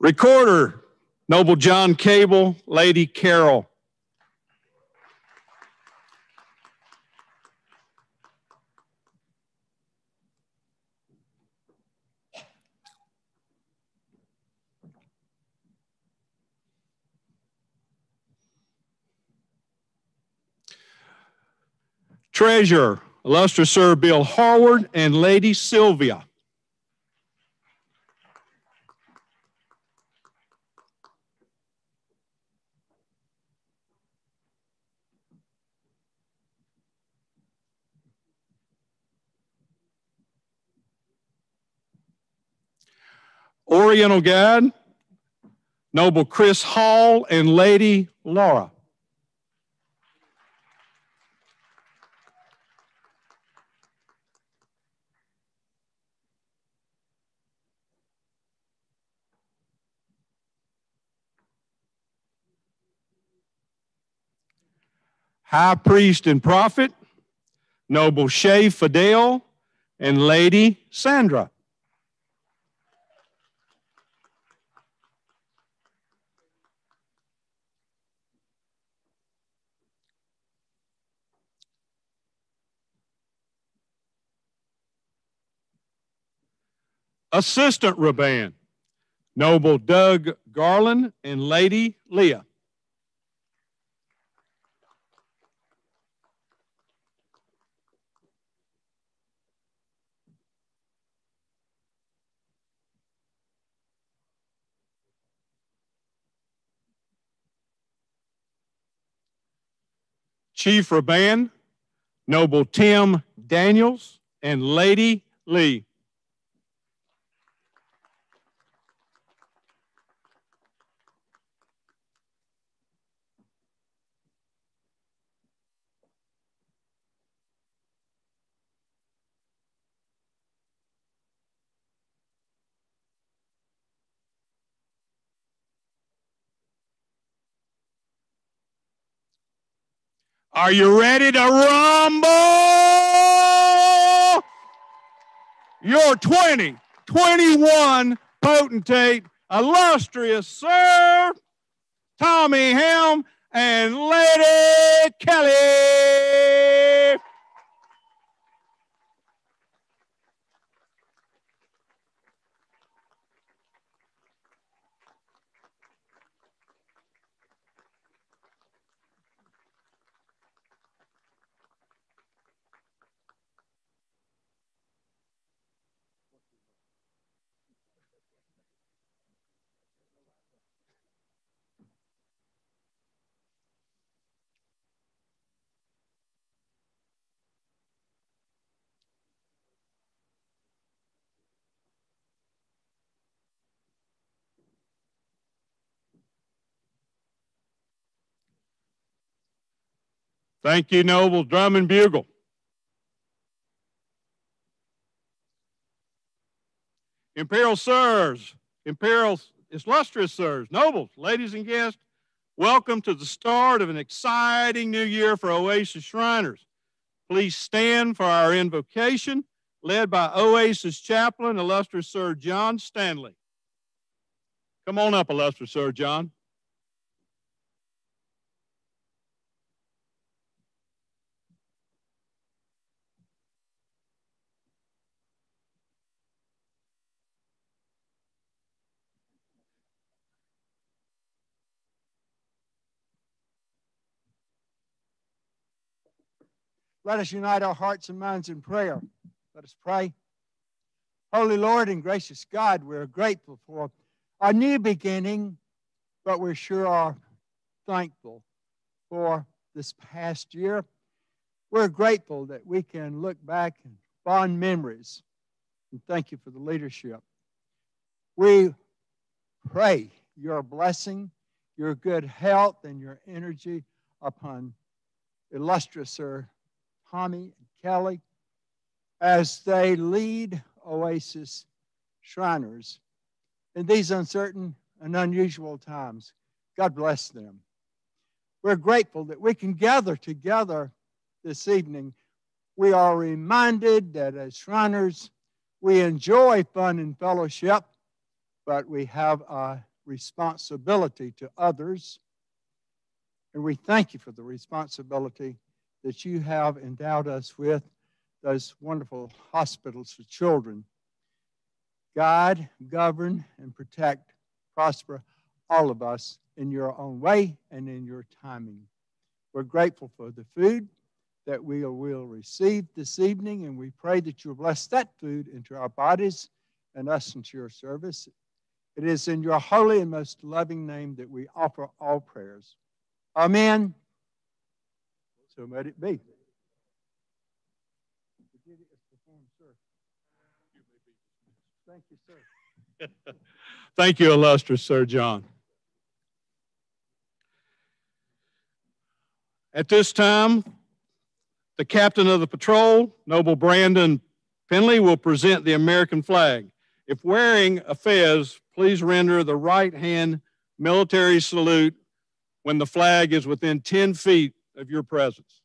Recorder, Noble John Cable, Lady Carol. Treasurer, illustrious Sir Bill Harward and Lady Sylvia. Oriental Guide, Noble Chris Hall and Lady Laura. High Priest and Prophet, Noble Shay Fidel and Lady Sandra. Assistant Raban, Noble Doug Garland and Lady Leah. Chief Raban, Noble Tim Daniels and Lady Lee. Are you ready to rumble? Your 2021 potentate, illustrious Sir Tommy Helm and Lady Kelly. Thank you, Noble Drum and Bugle. Imperial Sirs, illustrious Sirs, Nobles, ladies and guests, welcome to the start of an exciting new year for Oasis Shriners. Please stand for our invocation, led by Oasis Chaplain, illustrious Sir John Stanley. Come on up, illustrious Sir John. Let us unite our hearts and minds in prayer. Let us pray. Holy Lord and gracious God, we're grateful for our new beginning, but we sure are thankful for this past year. We're grateful that we can look back and fond memories, and thank you for the leadership. We pray your blessing, your good health, and your energy upon illustrious Sir Tommy and Kelly as they lead Oasis Shriners in these uncertain and unusual times. God bless them. We're grateful that we can gather together this evening. We are reminded that as Shriners, we enjoy fun and fellowship, but we have a responsibility to others. And we thank you for the responsibility that you have endowed us with, those wonderful hospitals for children. Guide, govern, and protect, prosper all of us in your own way and in your timing. We're grateful for the food that we will receive this evening, and we pray that you'll bless that food into our bodies and us into your service. It is in your holy and most loving name that we offer all prayers. Amen. So let it be. Thank you, sir. Thank you, illustrious Sir John. At this time, the captain of the patrol, Noble Brandon Penley, will present the American flag. If wearing a fez, please render the right hand military salute when the flag is within 10 feet of your presence.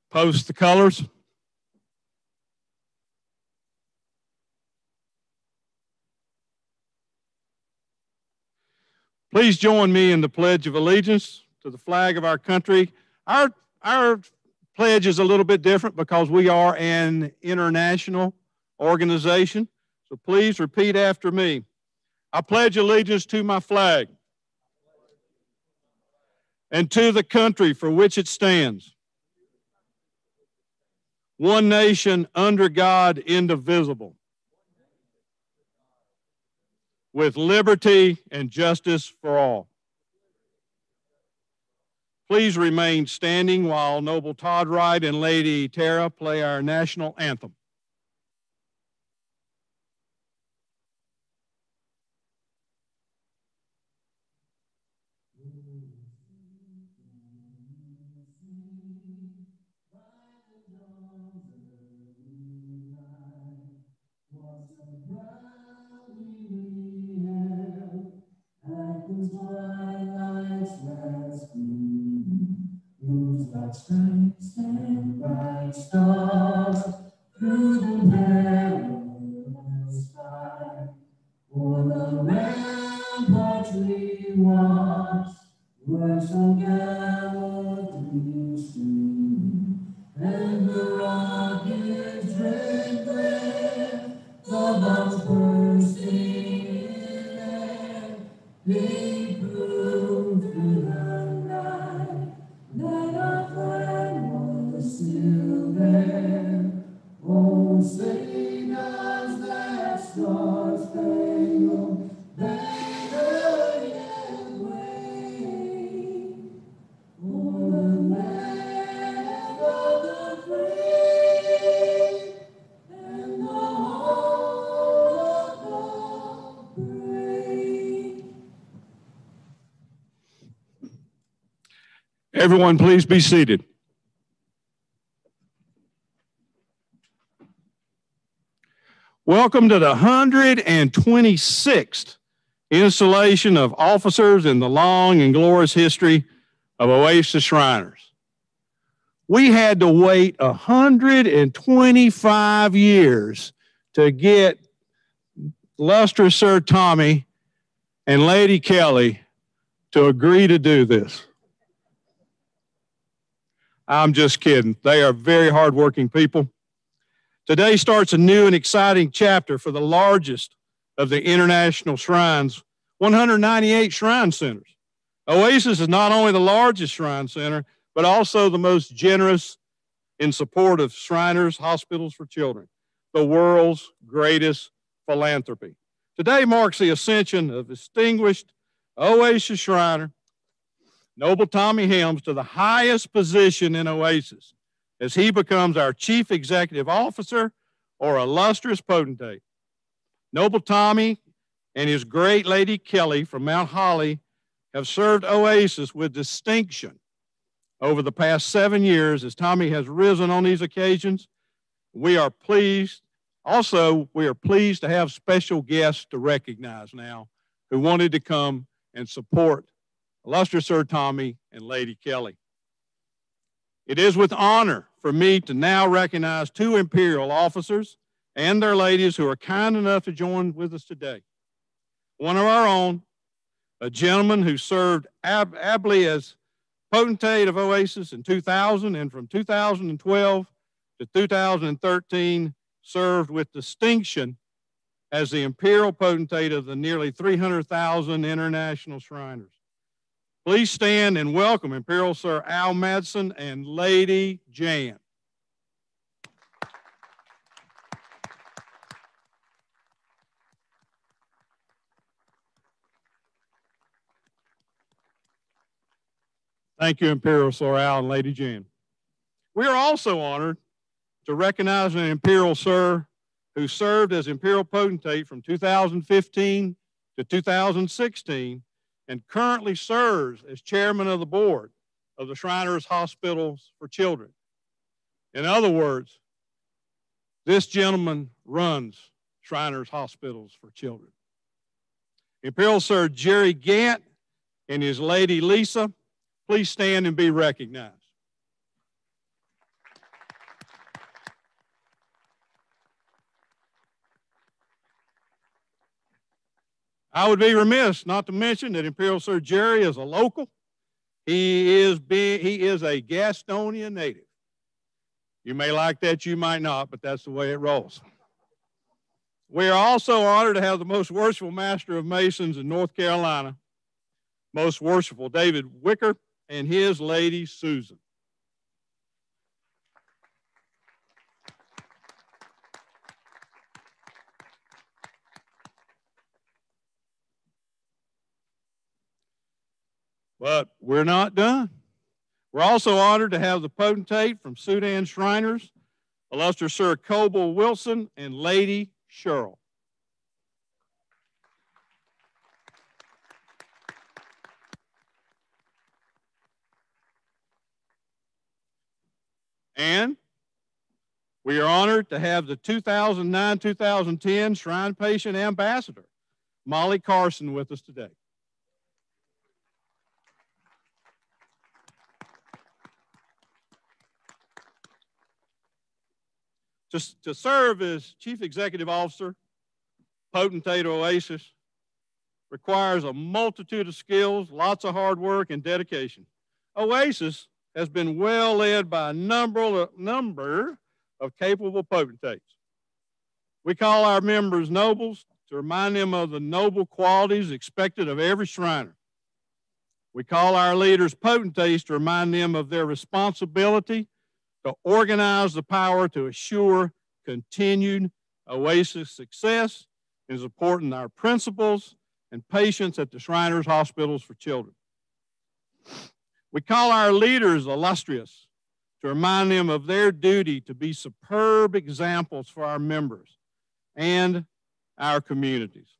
Post the colors. Please join me in the Pledge of Allegiance to the flag of our country. Our pledge is a little bit different because we are an international organization. So please repeat after me. I pledge allegiance to my flag and to the country for which it stands, one nation under God, indivisible, with liberty and justice for all. Please remain standing while Noble Todd Wright and Lady Tara play our national anthem. Strength and bright stars through the perilous sky. For the ramparts we watched were so gallantly strewn, and the rocket's red glare, the bombs bursting in air, they proved through the night that our flag was still there. Oh, say does that star-spangled banner yet wave o'er the land of the free and the home of the brave? Everyone, please be seated. Welcome to the 126th installation of officers in the long and glorious history of Oasis Shriners. We had to wait 125 years to get illustrious Sir Tommy and Lady Kelly to agree to do this. I'm just kidding. They are very hardworking people. Today starts a new and exciting chapter for the largest of the international shrines, 198 shrine centers. Oasis is not only the largest shrine center, but also the most generous in support of Shriners Hospitals for Children, the world's greatest philanthropy. Today marks the ascension of distinguished Oasis Shriner, Noble Tommy Helms, to the highest position in Oasis as he becomes our Chief Executive Officer or illustrious potentate. Noble Tommy and his great lady Kelly from Mount Holly have served Oasis with distinction over the past 7 years as Tommy has risen on these occasions. We are pleased. Also, we are pleased to have special guests to recognize now who wanted to come and support illustrious Sir Tommy and Lady Kelly. It is with honor for me to now recognize two Imperial officers and their ladies who are kind enough to join with us today. One of our own, a gentleman who served ably as potentate of Oasis in 2000, and from 2012 to 2013 served with distinction as the Imperial potentate of the nearly 300,000 international Shriners. Please stand and welcome Imperial Sir Al Madsen and Lady Jan. Thank you, Imperial Sir Al and Lady Jan. We are also honored to recognize an Imperial Sir who served as Imperial Potentate from 2015 to 2016 and currently serves as Chairman of the Board of the Shriners Hospitals for Children. In other words, this gentleman runs Shriners Hospitals for Children. Imperial Sir Jerry Gant and his lady Lisa, please stand and be recognized. I would be remiss not to mention that Imperial Sir Jerry is a local. He is a Gastonia native. You may like that, you might not, but that's the way it rolls. We are also honored to have the most worshipful Master of Masons in North Carolina, Most Worshipful David Wicker, and his lady Susan. But we're not done. We're also honored to have the potentate from Sudan Shriners, illustrious Sir Coble Wilson and Lady Cheryl. And we are honored to have the 2009-2010 Shrine Patient Ambassador, Molly Carson, with us today. To serve as Chief Executive Officer, Potentate Oasis, requires a multitude of skills, lots of hard work, and dedication. Oasis has been well led by a number of capable potentates. We call our members nobles to remind them of the noble qualities expected of every Shriner. We call our leaders potentates to remind them of their responsibility to organize the power to assure continued Oasis success in supporting our principals and patients at the Shriners Hospitals for Children. We call our leaders illustrious to remind them of their duty to be superb examples for our members and our communities.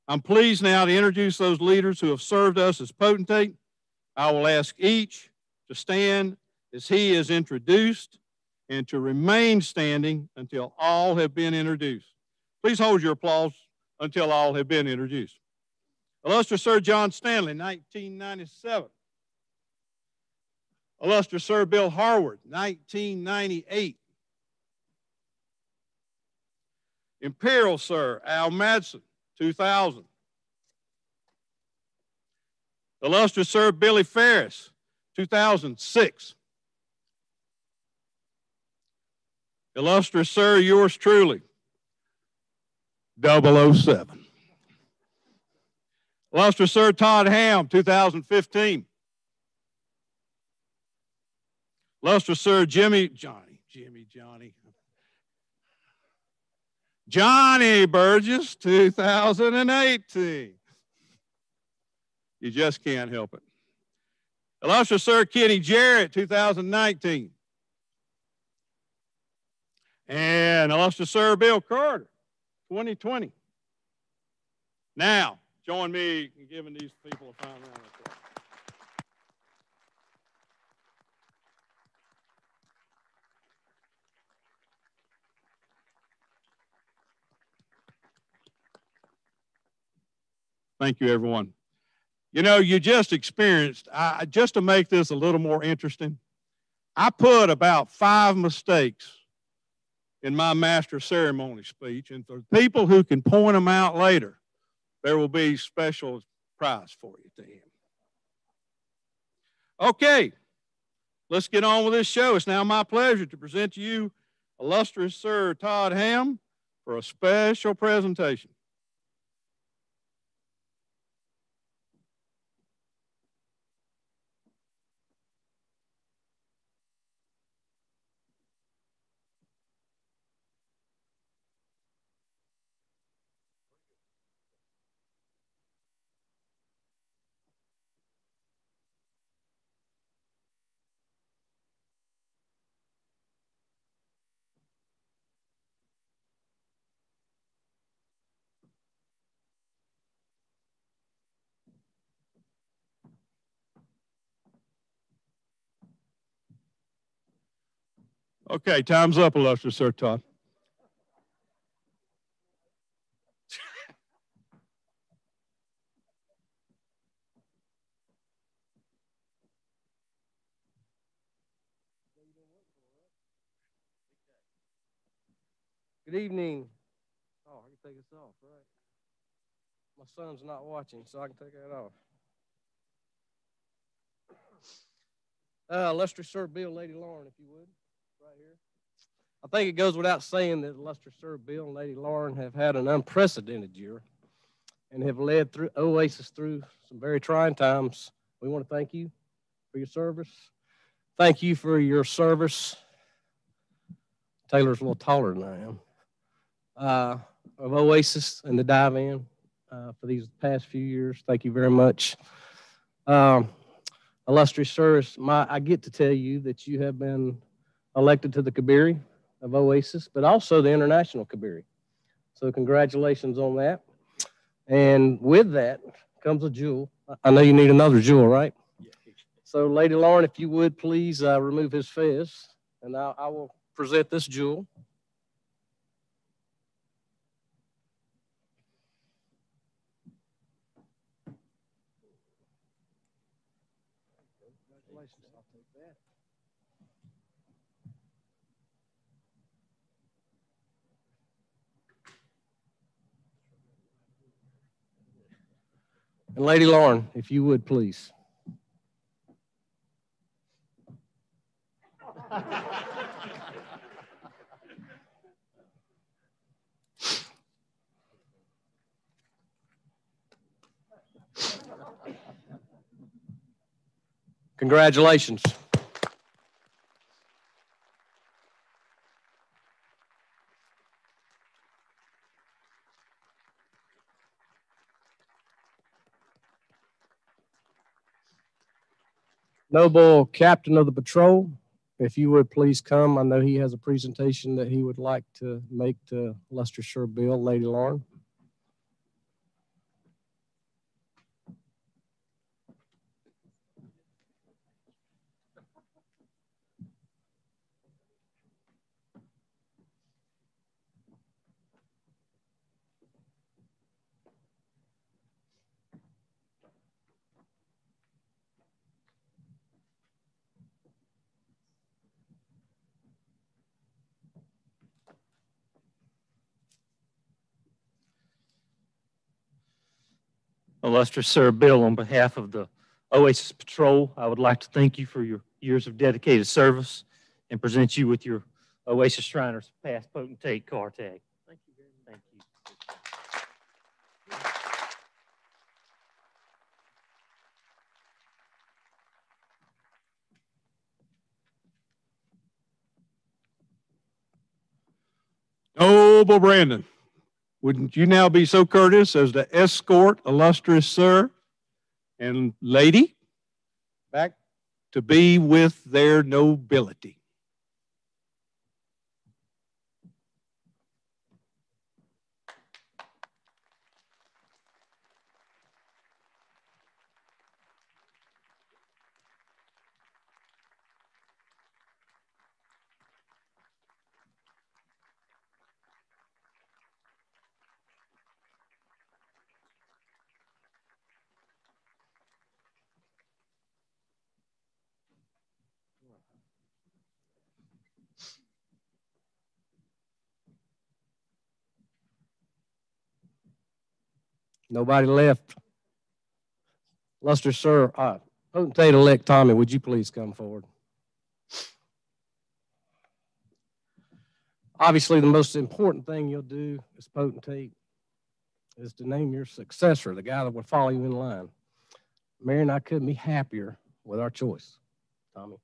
I'm pleased now to introduce those leaders who have served us as potentate. I will ask each to stand as he is introduced and to remain standing until all have been introduced. Please hold your applause until all have been introduced. Illustrious Sir John Stanley, 1997. Illustrious Sir Bill Harward, 1998. Imperial Sir Al Madsen, 2000. Illustrious Sir Billy Ferris, 2006. Illustrious Sir, yours truly, 007. Illustrious Sir Todd Ham, 2015. Illustrious Sir Jimmy Johnny. Johnny Burgess, 2018. You just can't help it. Illustrious Sir Kenny Jarrett, 2019. And Illustrious Sir Bill Carter, 2020. Now, join me in giving these people a fine round of applause. Thank you, everyone. You know, you just experienced, just to make this a little more interesting, I put about 5 mistakes in my master of ceremony speech, and for people who can point them out later, there will be special prize for you to him. Okay, let's get on with this show. It's now my pleasure to present to you illustrious Sir Todd Ham for a special presentation. Okay, time's up, illustrious Sir Todd. Good evening. Oh, I can take this off, right? My son's not watching, so I can take that off. Illustrious Sir Bill, Lady Lauren, if you would, right here. I think it goes without saying that Illustrious Sir Bill and Lady Lauren have had an unprecedented year and have led through Oasis through some very trying times. We want to thank you for your service. Thank you for your service. Taylor's a little taller than I am. Of Oasis and the dive-in for these past few years. Thank you very much. Illustrious sirs, I get to tell you that you have been elected to the Kabiri of Oasis, but also the International Kabiri. So congratulations on that. And with that comes a jewel. I know you need another jewel, right? So Lady Lauren, if you would please remove his fez, and I will present this jewel. Congratulations, I'll take that. And Lady Lauren, if you would please. Congratulations. Noble Captain of the Patrol, if you would please come. I know he has a presentation that he would like to make to Illustrious Sir Bill, Lady Lauren. Illustrious Sir Bill, on behalf of the Oasis Patrol, I would like to thank you for your years of dedicated service and present you with your Oasis Shriners Past Potentate car tag. Thank you very much. Thank you. Noble Brandon, Wouldn't you now be so courteous as to escort illustrious sir and lady back to be with their nobility? Nobody left. Luster, sir, Potentate-elect Tommy, would you please come forward? Obviously, the most important thing you'll do as potentate is to name your successor, the guy that will follow you in line. Mary and I couldn't be happier with our choice, Tommy.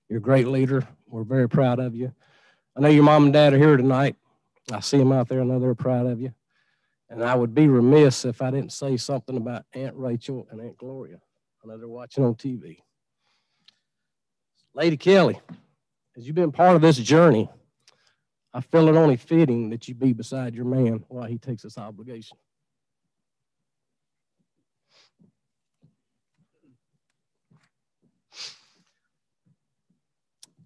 You're a great leader. We're very proud of you. I know your mom and dad are here tonight. I see them out there. I know they're proud of you. And I would be remiss if I didn't say something about Aunt Rachel and Aunt Gloria. I know they're watching on TV. Lady Kelly, as you've been part of this journey, I feel it only fitting that you be beside your man while he takes this obligation.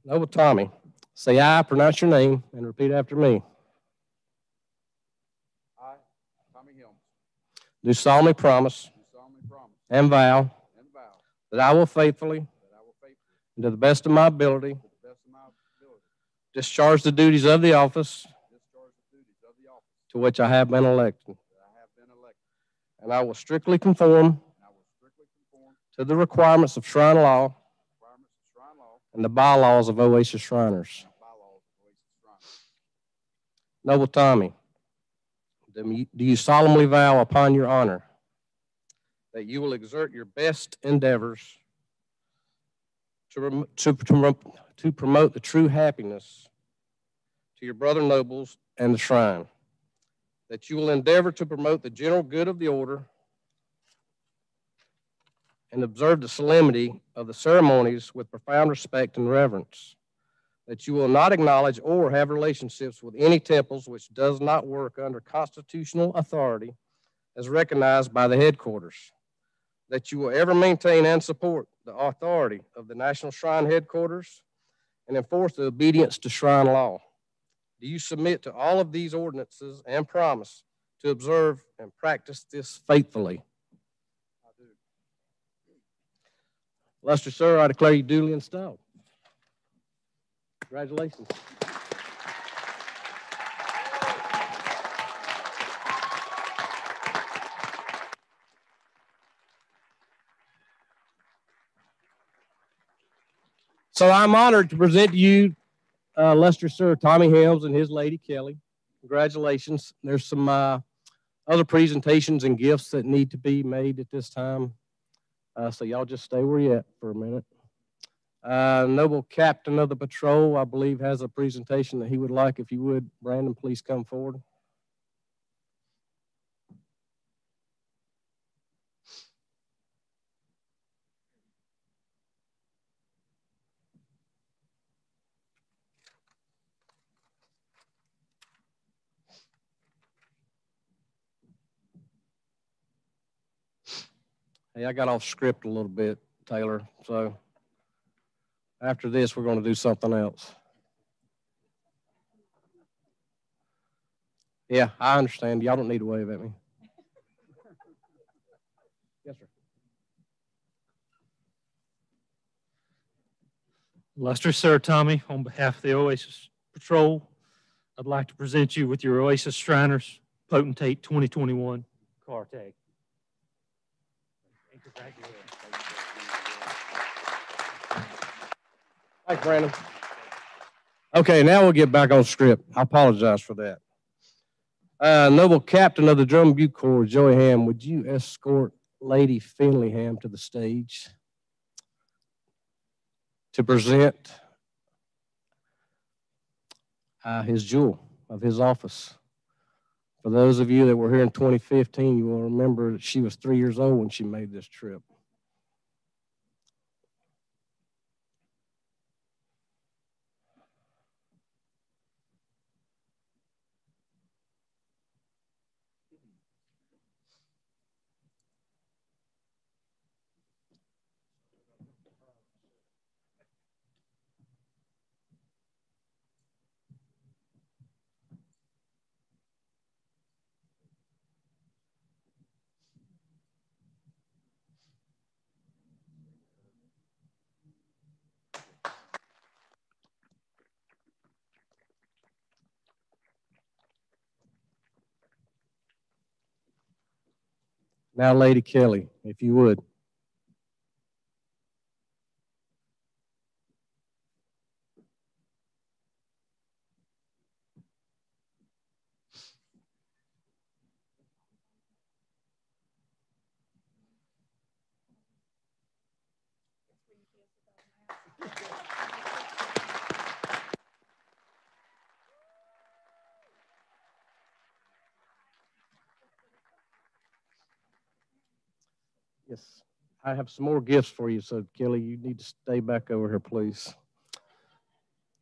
Noble Tommy, say I, pronounce your name, and repeat after me. I, Tommy Helms, Do solemnly promise do solemnly promise and vow and vow that I will faithfully, and to the best of my ability, to the best of my ability, discharge the duties of the office discharge the duties of the office to which I have been elected. that I have been elected, And I will strictly conform and I will strictly conform to the requirements of Shrine Law to the requirements of Shrine Law and the bylaws of Oasis Shriners. and bylaws of Oasis Shriners. Noble Tommy, do you solemnly vow upon your honor that you will exert your best endeavors to promote the true happiness to your brother nobles and the shrine, that you will endeavor to promote the general good of the order and observe the solemnity of the ceremonies with profound respect and reverence, that you will not acknowledge or have relationships with any temples which does not work under constitutional authority as recognized by the headquarters, that you will ever maintain and support the authority of the National Shrine Headquarters and enforce the obedience to Shrine Law. Do you submit to all of these ordinances and promise to observe and practice this faithfully? I do. Luster, sir, I declare you duly installed. Congratulations. So I'm honored to present to you Lester Sir Tommy Helms and his lady Kelly. Congratulations. There's some other presentations and gifts that need to be made at this time. So y'all just stay where you're at for a minute. Noble Captain of the Patrol, I believe, has a presentation that he would like. If you would, Brandon, please come forward. Hey, I got off script a little bit, Taylor, so after this, we're going to do something else. Yeah, I understand. Y'all don't need to wave at me. Yes, sir. Luster, Sir Tommy, on behalf of the Oasis Patrol, I'd like to present you with your Oasis Shriners Potentate 2021 car tag. And congratulations. Thanks, Brandon. Okay, now we'll get back on script. I apologize for that. Noble Captain of the Drum Butte Corps, Joey Ham, would you escort Lady Finley Ham to the stage to present his jewel of his office, For those of you that were here in 2015, you will remember that she was 3 years old when she made this trip. Now, Lady Kelly, if you would. Yes, I have some more gifts for you, so Kelly, you need to stay back over here, please.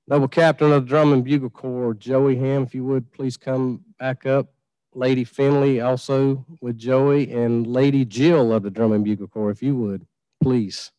Noble Captain of the Drum and Bugle Corps, Joey Ham, if you would, please come back up. Lady Finley also with Joey, and Lady Jill of the Drum and Bugle Corps, if you would, please.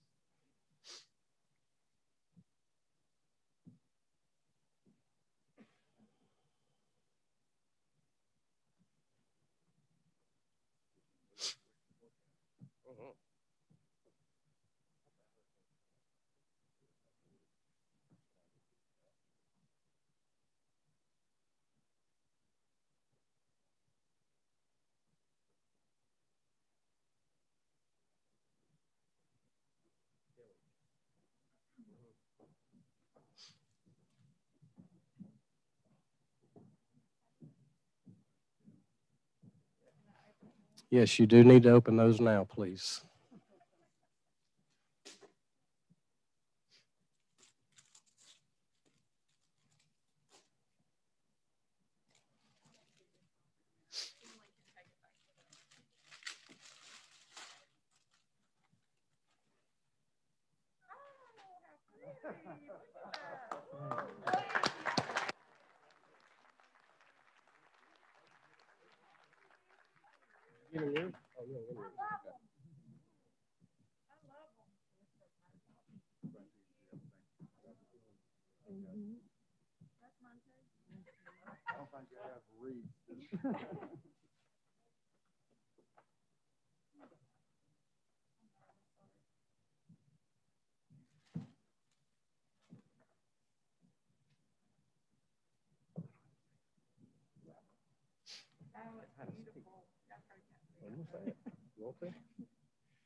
Yes, you do need to open those now, please. I don't think you have to read.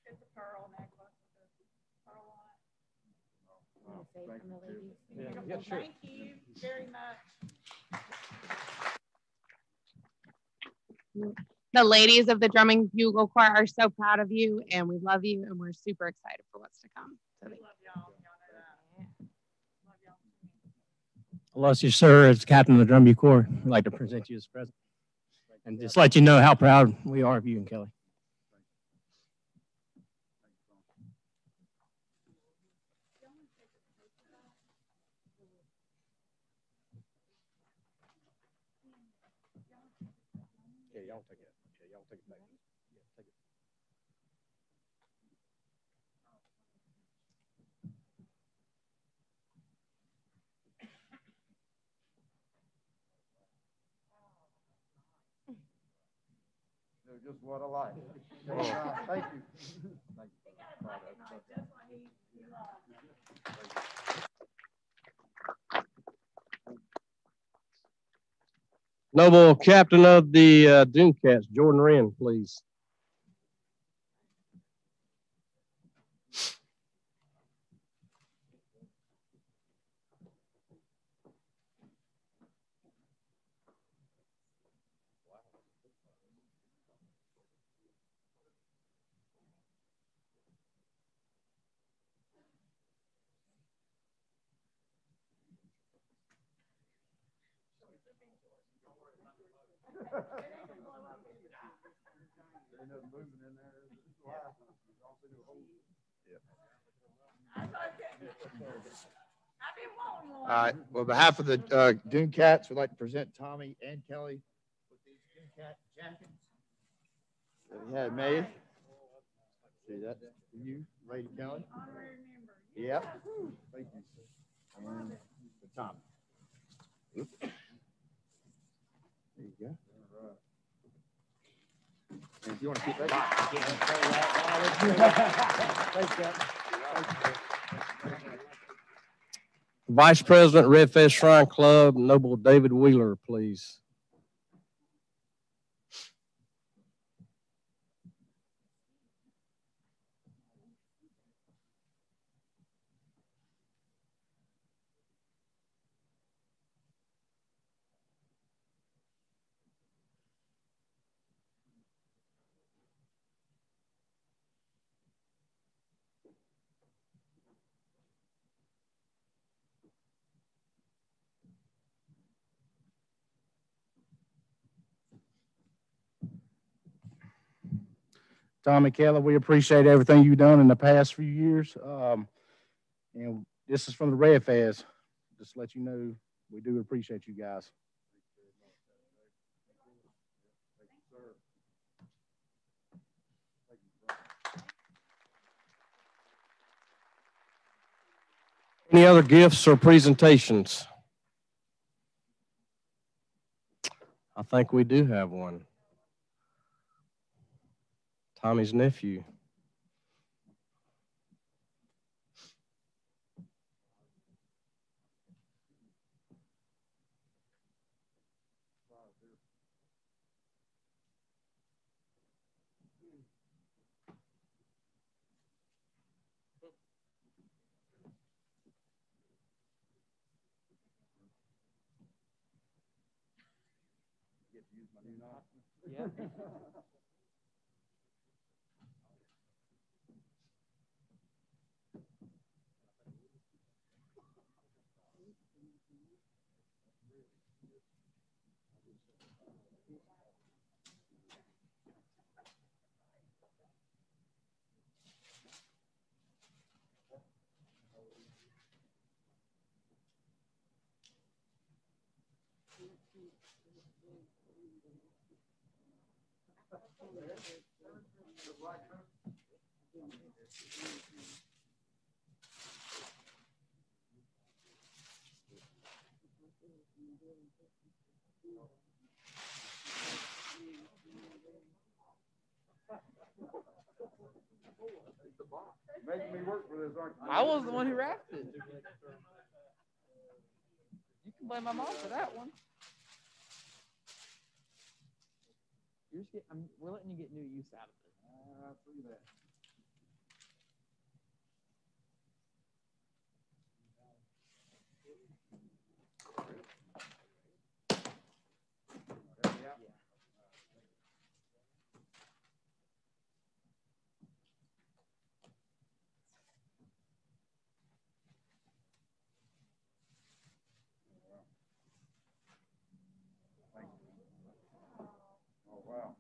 It's a pearl necklace with a pearl on it. Thank you, Jill. Beautiful. Yeah, sure. Thank you very much. The ladies of the Drumming Bugle Choir are so proud of you, and we love you, and we're super excited for what's to come. So we love y'all. Y'all know that. Love y'all. Illustrious sir, as captain of the Drum Bugle Corps, I'd like to present you as president and just let you know how proud we are of you and Kelly. Yeah, y'all take it. Yeah, y'all take it back. Yeah, take it. They're just what I like. Thank you. Thank you. Noble Captain of the Doomcats, Jordan Wren, please. All right. Well, on behalf of the Dune Cats, we'd like to present Tommy and Kelly with these Dune Cat jackets that we had made. See that? You, Lady Kelly? Yep. Thank you. And Tommy. Oop. There you go. And if you want to keep that. Thanks, Captain. Vice President, Red Fest Shrine Club, Noble David Wheeler, please. Tommy Kelly, we appreciate everything you've done in the past few years. And this is from the Red Fest. Just to let you know, we do appreciate you guys. Any other gifts or presentations? I think we do have one. Tommy's nephew. Yeah. Making me work for this, aren't you? I was the one who wrapped it. You can blame my mom for that one. We're letting you get new use out of it. See that. Oh, wow.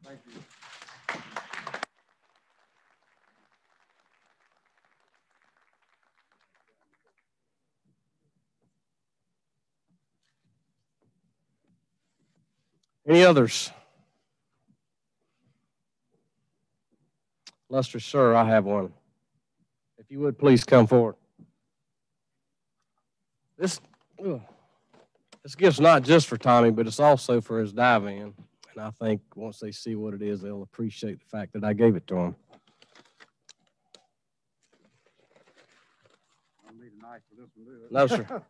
Thank you. Any others? Lester, sir, I have one. If you would please come forward. This gift's not just for Tommy, but it's also for his dive-in. And I think once they see what it is, they'll appreciate the fact that I gave it to him. I don't need a knife for this one, do I? No, sir.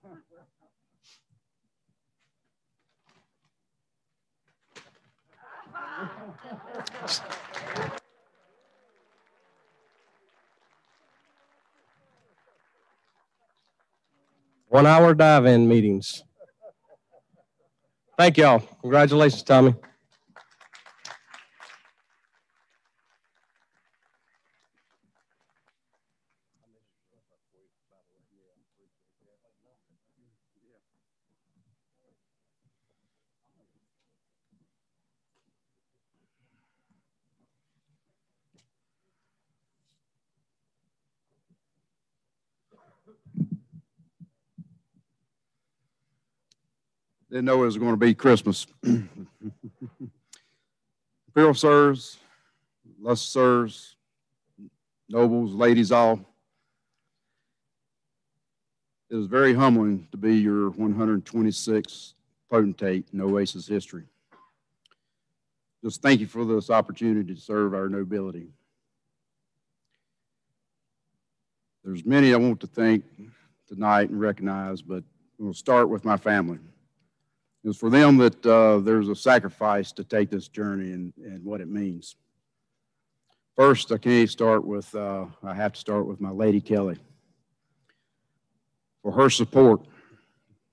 1 hour dive-in meetings. Thank y'all. Congratulations, Tommy. Didn't know it was going to be Christmas. Imperial sirs, illustrious sirs, nobles, ladies all, it is very humbling to be your 126th potentate in Oasis history. Just thank you for this opportunity to serve our nobility. There's many I want to thank tonight and recognize, but we'll start with my family. It was for them that there's a sacrifice to take this journey and what it means. First, I have to start with my lady Kelly. For her support,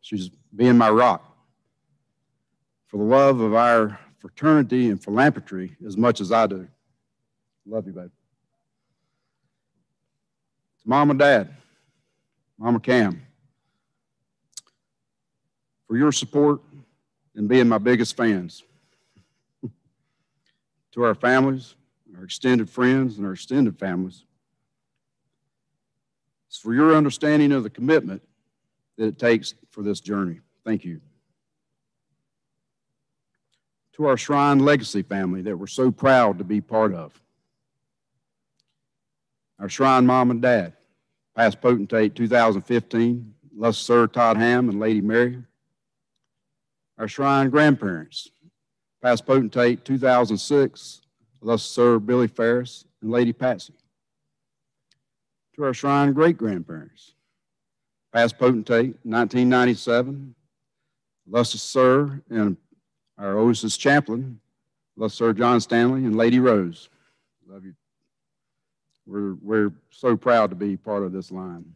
she's being my rock. For the love of our fraternity and philanthropy as much as I do. Love you, babe. To Mom and Dad, Mama Cam, for your support and being my biggest fans. To our families, our extended friends, and our extended families, it's for your understanding of the commitment that it takes for this journey. Thank you. To our Shrine Legacy family that we're so proud to be part of. Our Shrine Mom and Dad, past potentate 2015, illustrious Sir Todd Ham and Lady Mary. Our Shrine grandparents, past potentate 2006, illustrious Sir Billy Ferris and Lady Patsy. To our Shrine great-grandparents, past potentate 1997, illustrious Sir and our Oasis chaplain, illustrious Sir John Stanley and Lady Rose. Love you. We're so proud to be part of this line.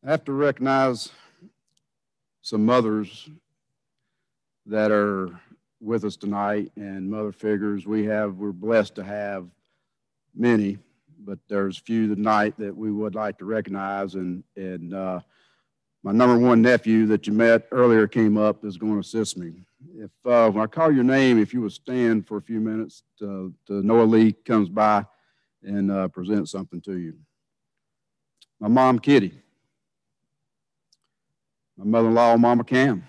I have to recognize some mothers that are with us tonight and mother figures. We're blessed to have many, but there's a few tonight that we would like to recognize. And my number one nephew that you met earlier came up is going to assist me. If when I call your name, if you would stand for a few minutes to Noah Lee comes by and present something to you. My mom, Kitty. My mother-in-law, Mama Cam.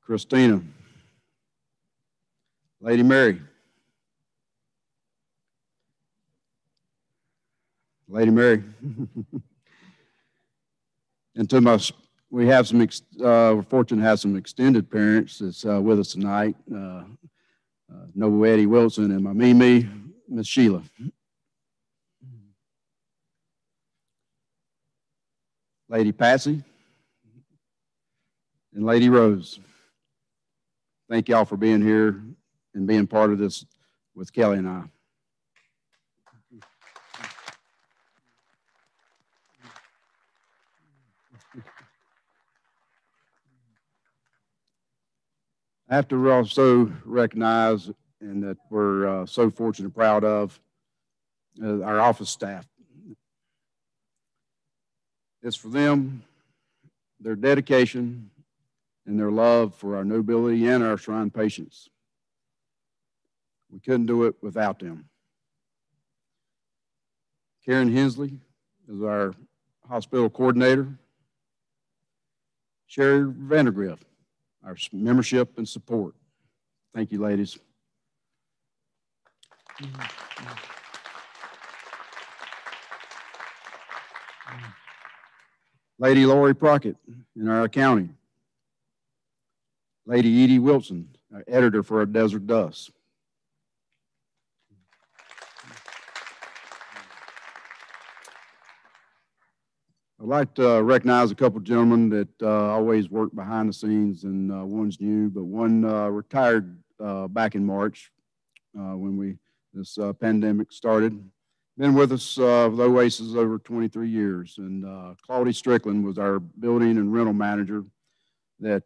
Christina. Lady Mary. Lady Mary. And to we're fortunate to have some extended parents that's with us tonight. Noble Eddie Wilson and my Mimi, Miss Sheila. Lady Patsy and Lady Rose. Thank y'all for being here and being part of this with Kelly and I. I have to also recognize, and that we're so fortunate and proud of, our office staff. It's for them, their dedication, and their love for our nobility and our shrine patients. We couldn't do it without them. Karen Hensley is our hospital coordinator. Sherry Vandergriff, our membership and support. Thank you, ladies. Lady Lori Crockett in our accounting. Lady Edie Wilson, our editor for our Desert Dust. I'd like to recognize a couple of gentlemen that always work behind the scenes, and one's new, but one retired back in March when this pandemic started. Been with us with Oasis over 23 years, and Claudie Strickland was our building and rental manager that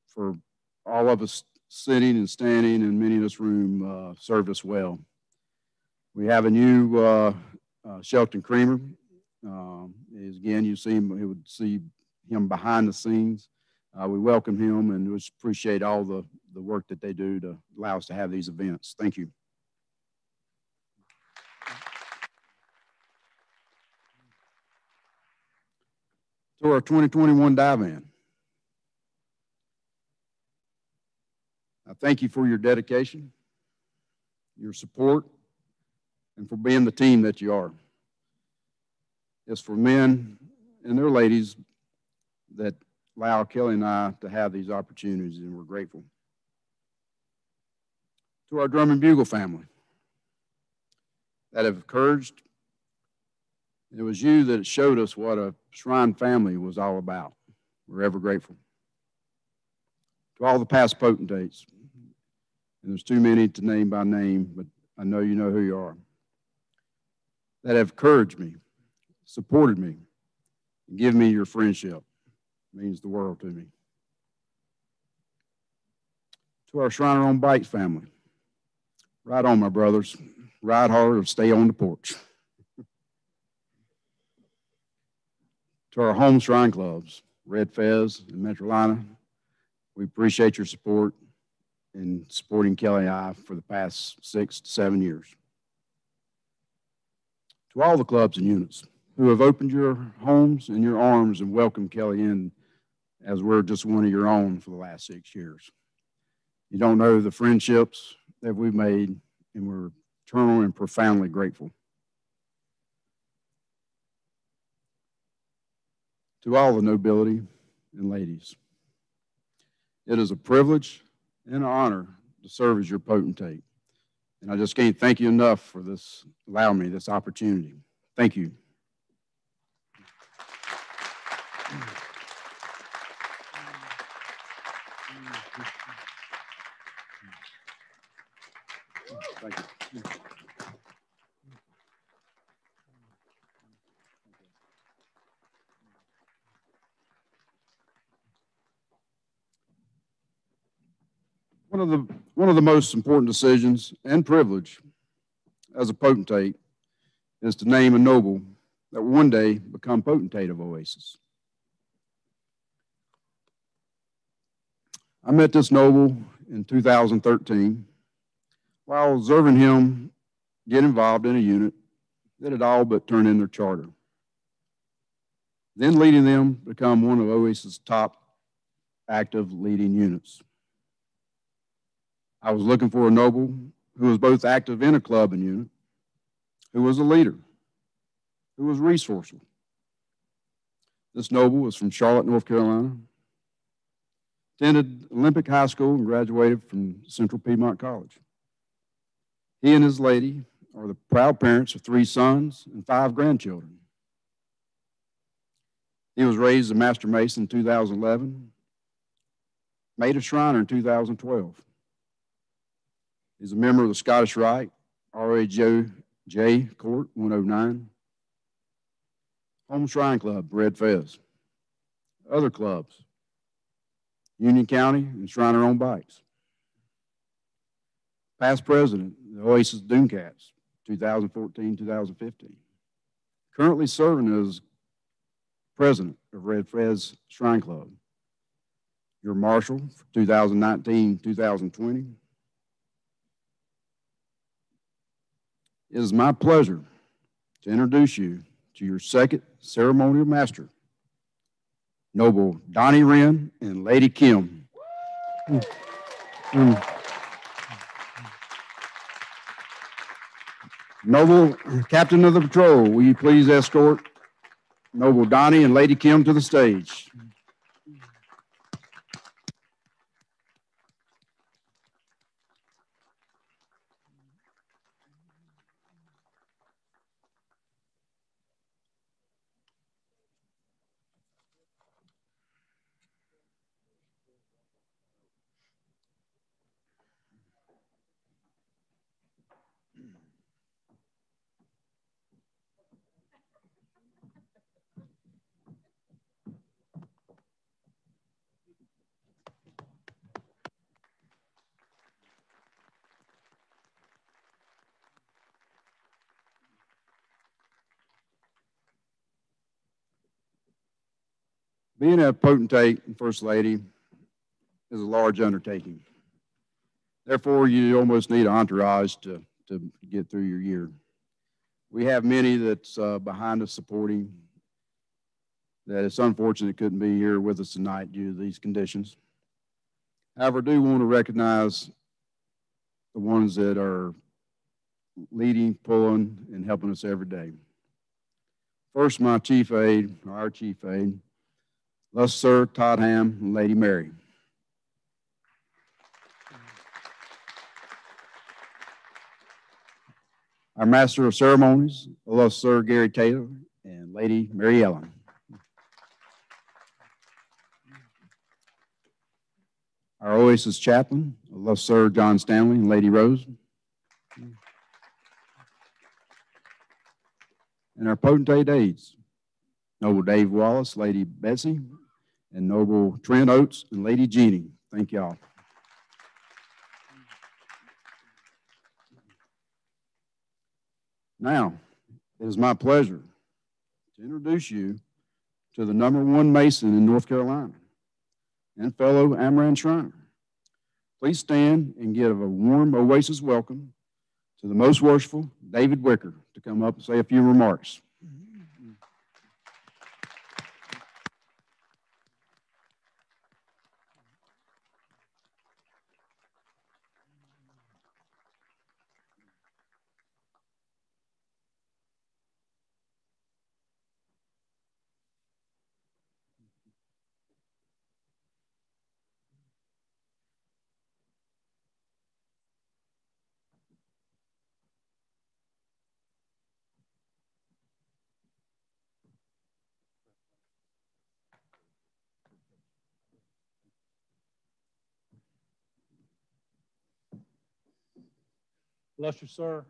for all of us sitting and standing and many in this room served us well. We have a new Shelton Creamer. Again, you would see him behind the scenes. We welcome him and we appreciate all the work that they do to allow us to have these events. Thank you. To our 2021 dive-in, I thank you for your dedication, your support, and for being the team that you are. It's for men and their ladies that allow Kelly and I to have these opportunities, and we're grateful. To our drum and bugle family that have encouraged, it was you that showed us what a Shrine family was all about. We're ever grateful. To all the past potentates, and there's too many to name by name, but I know you know who you are, that have encouraged me, supported me, and given me your friendship. It means the world to me. To our Shriner on Bikes family, ride on, my brothers. Ride hard or stay on the porch. To our home shrine clubs, Red Fez and Metrolina, we appreciate your support in supporting Kelly and I for the past 6 to 7 years. To all the clubs and units who have opened your homes and your arms and welcomed Kelly in as we're just one of your own for the last 6 years. You don't know the friendships that we've made, and we're eternal and profoundly grateful. To all the nobility and ladies, it is a privilege and an honor to serve as your potentate. And I just can't thank you enough for this, allowing me this opportunity. Thank you. Thank you. One of the most important decisions and privilege as a potentate is to name a noble that will one day become potentate of Oasis. I met this noble in 2013 while observing him get involved in a unit that had all but turned in their charter, then leading them to become one of Oasis' top active leading units. I was looking for a noble who was both active in a club and unit, who was a leader, who was resourceful. This noble was from Charlotte, North Carolina, attended Olympic High School and graduated from Central Piedmont College. He and his lady are the proud parents of 3 sons and 5 grandchildren. He was raised a Master Mason in 2011, made a Shriner in 2012. He's a member of the Scottish Rite, RAJ Court 109, Home Shrine Club, Red Fez, other clubs, Union County and Shriner on Bikes. Past president, the Oasis Cats, 2014-2015. Currently serving as president of Red Fez Shrine Club. Your marshal for 2019-2020. It is my pleasure to introduce you to your second ceremonial master, Noble Donnie Wren and Lady Kim. Noble Captain of the Patrol, will you please escort Noble Donnie and Lady Kim to the stage? Being a potentate and First Lady is a large undertaking. Therefore, you almost need an entourage to get through your year. We have many that's behind us supporting that it's unfortunate couldn't be here with us tonight due to these conditions. However, I do want to recognize the ones that are leading, pulling, and helping us every day. First, my chief aide, or our chief aide, Illustrious Sir Todd Ham and Lady Mary. Our Master of Ceremonies, Illustrious Sir Gary Taylor and Lady Mary Ellen. Our Oasis Chaplain, Illustrious Sir John Stanley and Lady Rose. And our potentate aides, Noble Dave Wallace, Lady Betsy, and Noble Trent Oates and Lady Jeannie. Thank y'all. Now, it is my pleasure to introduce you to the #1 Mason in North Carolina and fellow Amaran Shriner. Please stand and give a warm Oasis welcome to the Most Worshipful David Wicker to come up and say a few remarks. Illustrious Sir,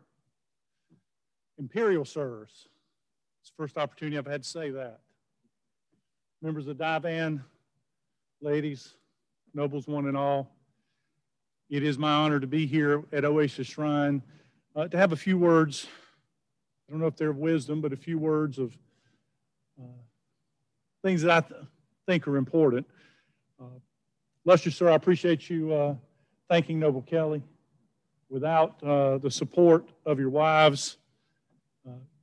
Imperial Sirs. It's the first opportunity I've had to say that. Members of Divan, ladies, nobles one and all, it is my honor to be here at Oasis Shrine to have a few words. I don't know if they're of wisdom, but a few words of things that I think are important. Illustrious Sir, I appreciate you thanking Noble Kelly. Without the support of your wives,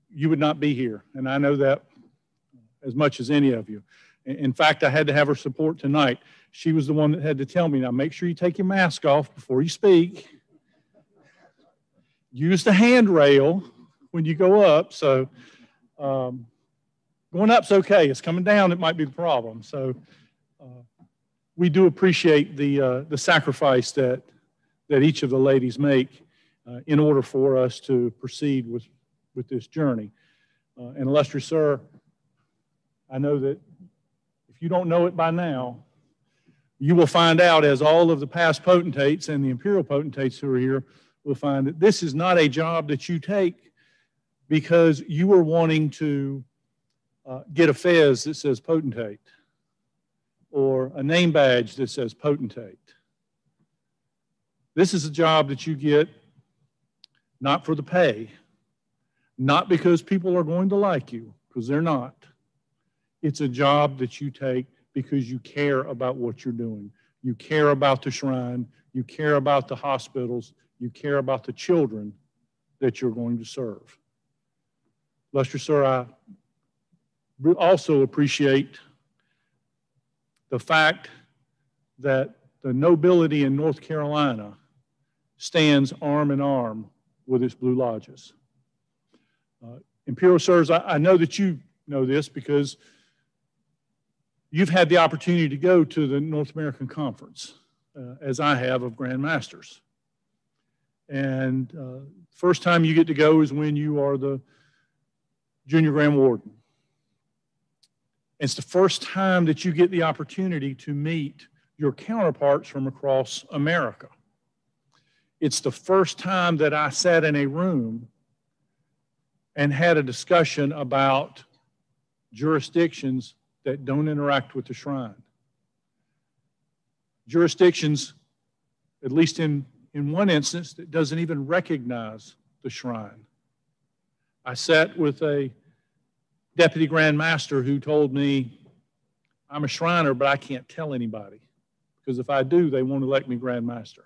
you would not be here. And I know that as much as any of you. In fact, I had to have her support tonight. She was the one that had to tell me, now make sure you take your mask off before you speak. Use the handrail when you go up. So going up's okay. It's coming down that might be the problem. So we do appreciate the sacrifice that each of the ladies make in order for us to proceed with this journey. And Illustrious Sir, I know that if you don't know it by now, you will find out as all of the past potentates and the imperial potentates who are here will find that this is not a job that you take because you are wanting to get a fez that says potentate or a name badge that says potentate. This is a job that you get not for the pay, not because people are going to like you, because they're not. It's a job that you take because you care about what you're doing. You care about the shrine. You care about the hospitals. You care about the children that you're going to serve. Illustrious Sir, I also appreciate the fact that the nobility in North Carolina stands arm in arm with its Blue Lodges. Imperial Sirs, I know that you know this because you've had the opportunity to go to the North American Conference, as I have, of Grand Masters. And first time you get to go is when you are the Junior Grand Warden. It's the first time that you get the opportunity to meet your counterparts from across America. It's the first time that I sat in a room and had a discussion about jurisdictions that don't interact with the shrine. Jurisdictions, at least in one instance, that doesn't even recognize the shrine. I sat with a deputy grand master who told me, I'm a Shriner, but I can't tell anybody because if I do, they won't elect me grand master.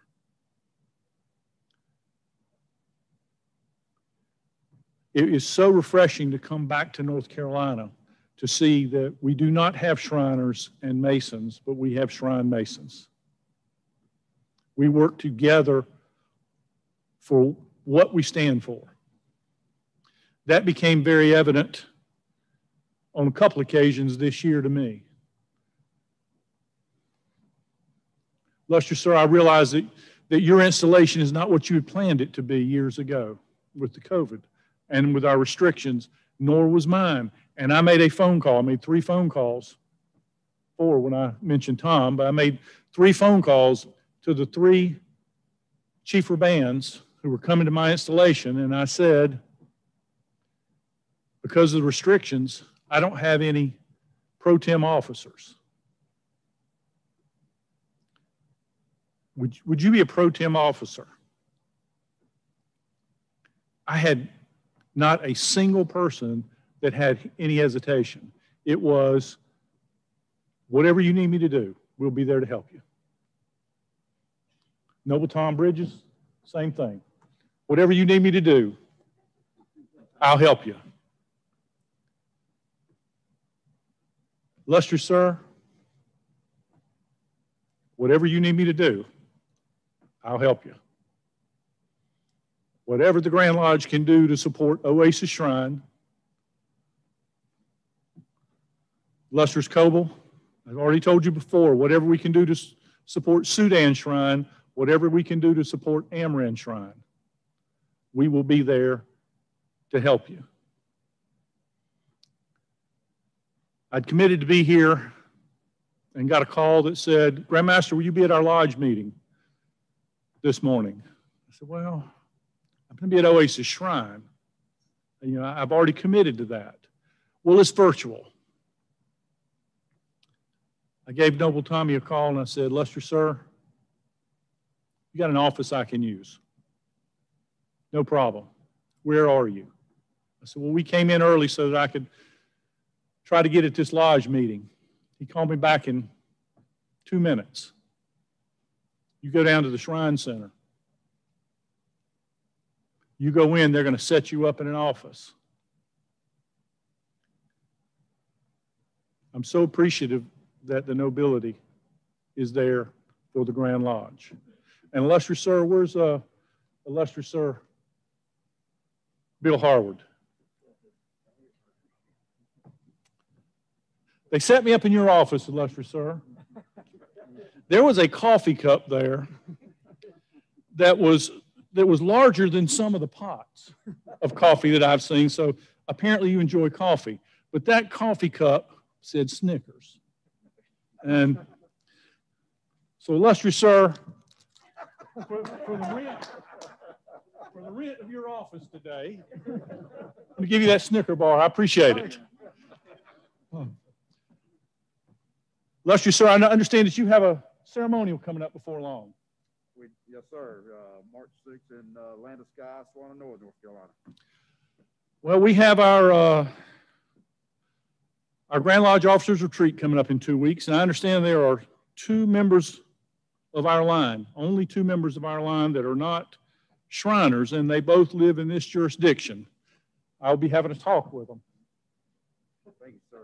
It is so refreshing to come back to North Carolina to see that we do not have Shriners and Masons, but we have Shrine Masons. We work together for what we stand for. That became very evident on a couple occasions this year to me. Lester, sir, I realize that your installation is not what you had planned it to be years ago with the COVID and with our restrictions, nor was mine. And I made a phone call. I made 3 phone calls, 4 when I mentioned Tom, but I made 3 phone calls to the 3 chiefer bands who were coming to my installation, and I said, because of the restrictions, I don't have any pro tem officers. Would you be a pro tem officer? I had not a single person that had any hesitation. It was, whatever you need me to do, we'll be there to help you. Noble Tom Bridges, same thing. Whatever you need me to do, I'll help you. Lester, sir, whatever you need me to do, I'll help you. Whatever the Grand Lodge can do to support Oasis Shrine, Luster's Coble, I've already told you before, whatever we can do to support Sudan Shrine, whatever we can do to support Amran Shrine, we will be there to help you. I'd committed to be here and got a call that said, Grandmaster, will you be at our lodge meeting this morning? I said, well, I'm going to be at Oasis Shrine. You know, I've already committed to that. Well, it's virtual. I gave Noble Tommy a call and I said, Lester, sir, you got an office I can use. No problem. Where are you? I said, well, we came in early so that I could try to get at this lodge meeting. He called me back in 2 minutes. You go down to the Shrine Center. You go in, they're going to set you up in an office. I'm so appreciative that the nobility is there for the Grand Lodge. And illustrious sir, where's illustrious sir Bill Harward? They set me up in your office, illustrious sir. There was a coffee cup there that was larger than some of the pots of coffee that I've seen. So apparently you enjoy coffee. But that coffee cup said Snickers. And so, illustrious sir, for the rent of your office today, I'm going to give you that Snicker bar. I appreciate it. Illustrious sir, I understand that you have a ceremonial coming up before long. Yes, sir. March 6th in Land of Sky, Swan North, North Carolina. Well, we have our Grand Lodge Officers Retreat coming up in 2 weeks, and I understand there are 2 members of our line, only 2 members of our line that are not Shriners, and they both live in this jurisdiction. I'll be having a talk with them. Thank you, sir.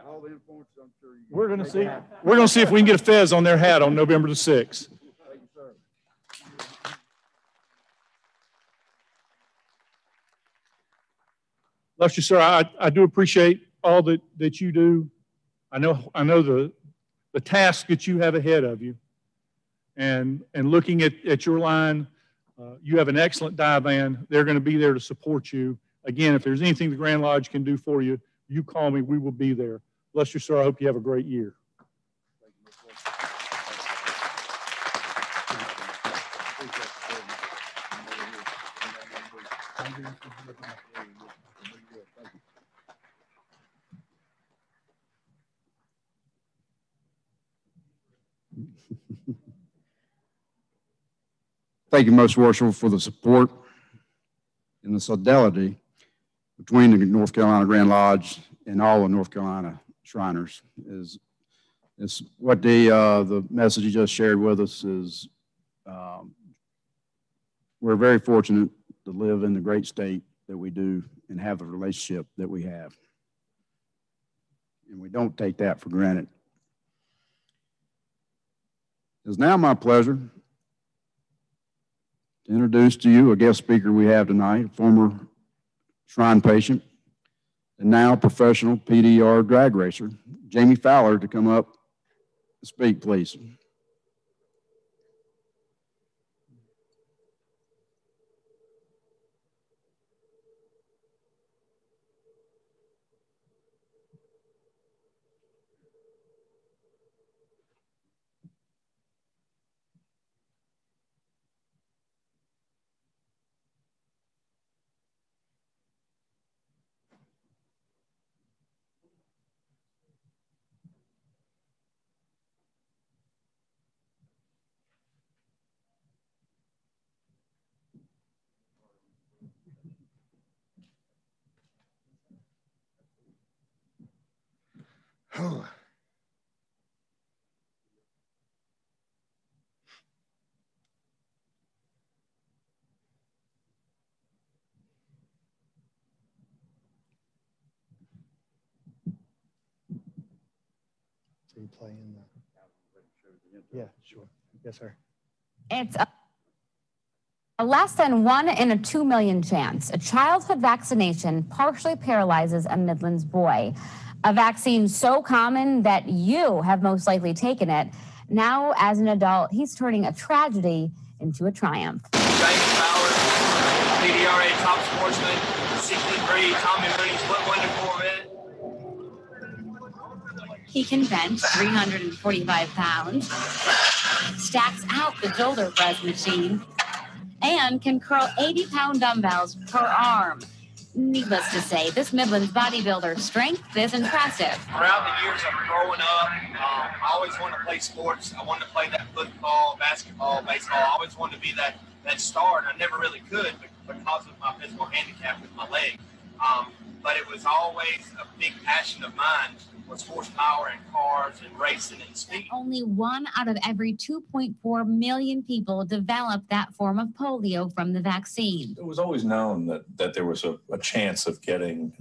All the influence, I'm sure you We're going to see. We're going to see if we can get a fez on their hat on November the 6th. Thank you, sir. Illustrious sir, I do appreciate all that you do. I know the task that you have ahead of you, and looking at your line, you have an excellent dive band. They're going to be there to support you. Again, if there's anything the Grand Lodge can do for you, you call me. We will be there. Illustrious sir, I hope you have a great year. Thank you, most worshipful, for the support and the fidelity between the North Carolina Grand Lodge and all the North Carolina Shriners. Is what the message you just shared with us is. We're very fortunate to live in the great state that we do and have the relationship that we have. and we don't take that for granted. It is now my pleasure to introduce to you a guest speaker we have tonight, a former Shrine patient and now professional PDR drag racer, Jamie Fowler, to come up and speak, please. So you play in the... Yeah, sure. Yes, sir. It's a less than 1 in a 2 million chance. A childhood vaccination partially paralyzes a Midlands boy. A vaccine so common that you have most likely taken it. Now, as an adult, he's turning a tragedy into a triumph. Jamie Fowler, PDRA top sportsman, 63, Tommy Williams, Flip Window Corvette. He can bench 345 pounds, stacks out the shoulder press machine, and can curl 80-pound dumbbells per arm. Needless to say, this Midlands bodybuilder's strength is impressive. Throughout the years of growing up, I always wanted to play sports. I wanted to play that football, basketball, baseball. I always wanted to be that star, and I never really could because of my physical handicap with my leg. But it was always a big passion of mine, was horsepower and cars and racing and speed. Only 1 out of every 2.4 million people develop that form of polio from the vaccine. It was always known that there was a chance of getting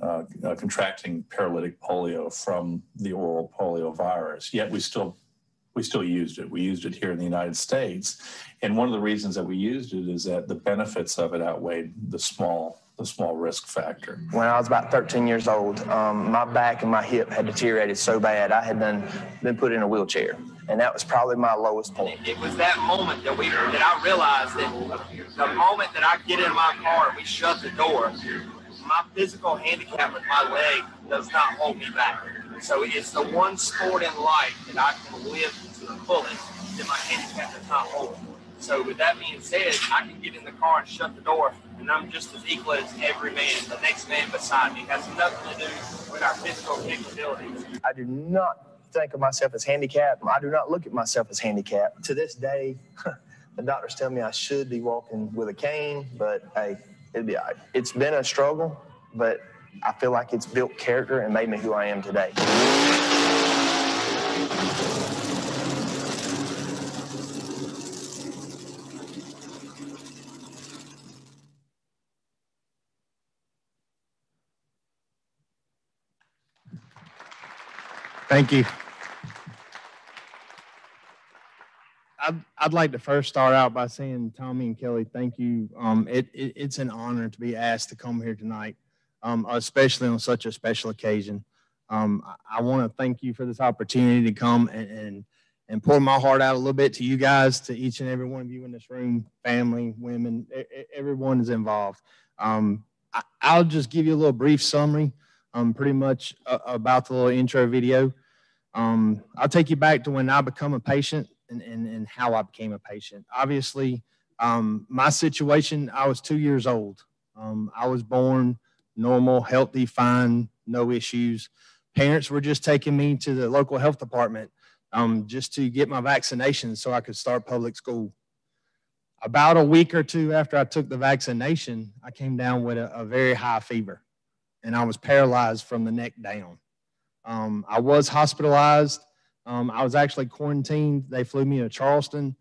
contracting paralytic polio from the oral polio virus, yet we still used it. We used it here in the United States. And one of the reasons that we used it is that the benefits of it outweighed the small risk factor. When I was about 13 years old, my back and my hip had deteriorated so bad, I had been put in a wheelchair. And that was probably my lowest point. It was that moment that I realized that the moment that I get in my car and we shut the door, my physical handicap with my leg does not hold me back. So it's the one sport in life that I can live to the fullest that my handicap does not hold. So with that being said, I can get in the car and shut the door, and I'm just as equal as every man, the next man beside me. It has nothing to do with our physical capabilities. I do not think of myself as handicapped. I do not look at myself as handicapped. To this day, the doctors tell me I should be walking with a cane, but hey, it'll be all right. It's been a struggle, but I feel like it's built character and made me who I am today. Thank you. I'd like to first start out by saying, Tommy and Kelly, thank you. It's an honor to be asked to come here tonight, especially on such a special occasion. I want to thank you for this opportunity to come and pour my heart out a little bit to you guys, to each and every one of you in this room, family, women, everyone is involved. I'll just give you a little brief summary, pretty much about the little intro video. I'll take you back to when I become a patient and how I became a patient. Obviously, my situation, I was 2 years old. I was born normal, healthy, fine, no issues. Parents were just taking me to the local health department just to get my vaccination so I could start public school. About a week or two after I took the vaccination, I came down with a very high fever, and I was paralyzed from the neck down. I was hospitalized. I was actually quarantined. They flew me to Charleston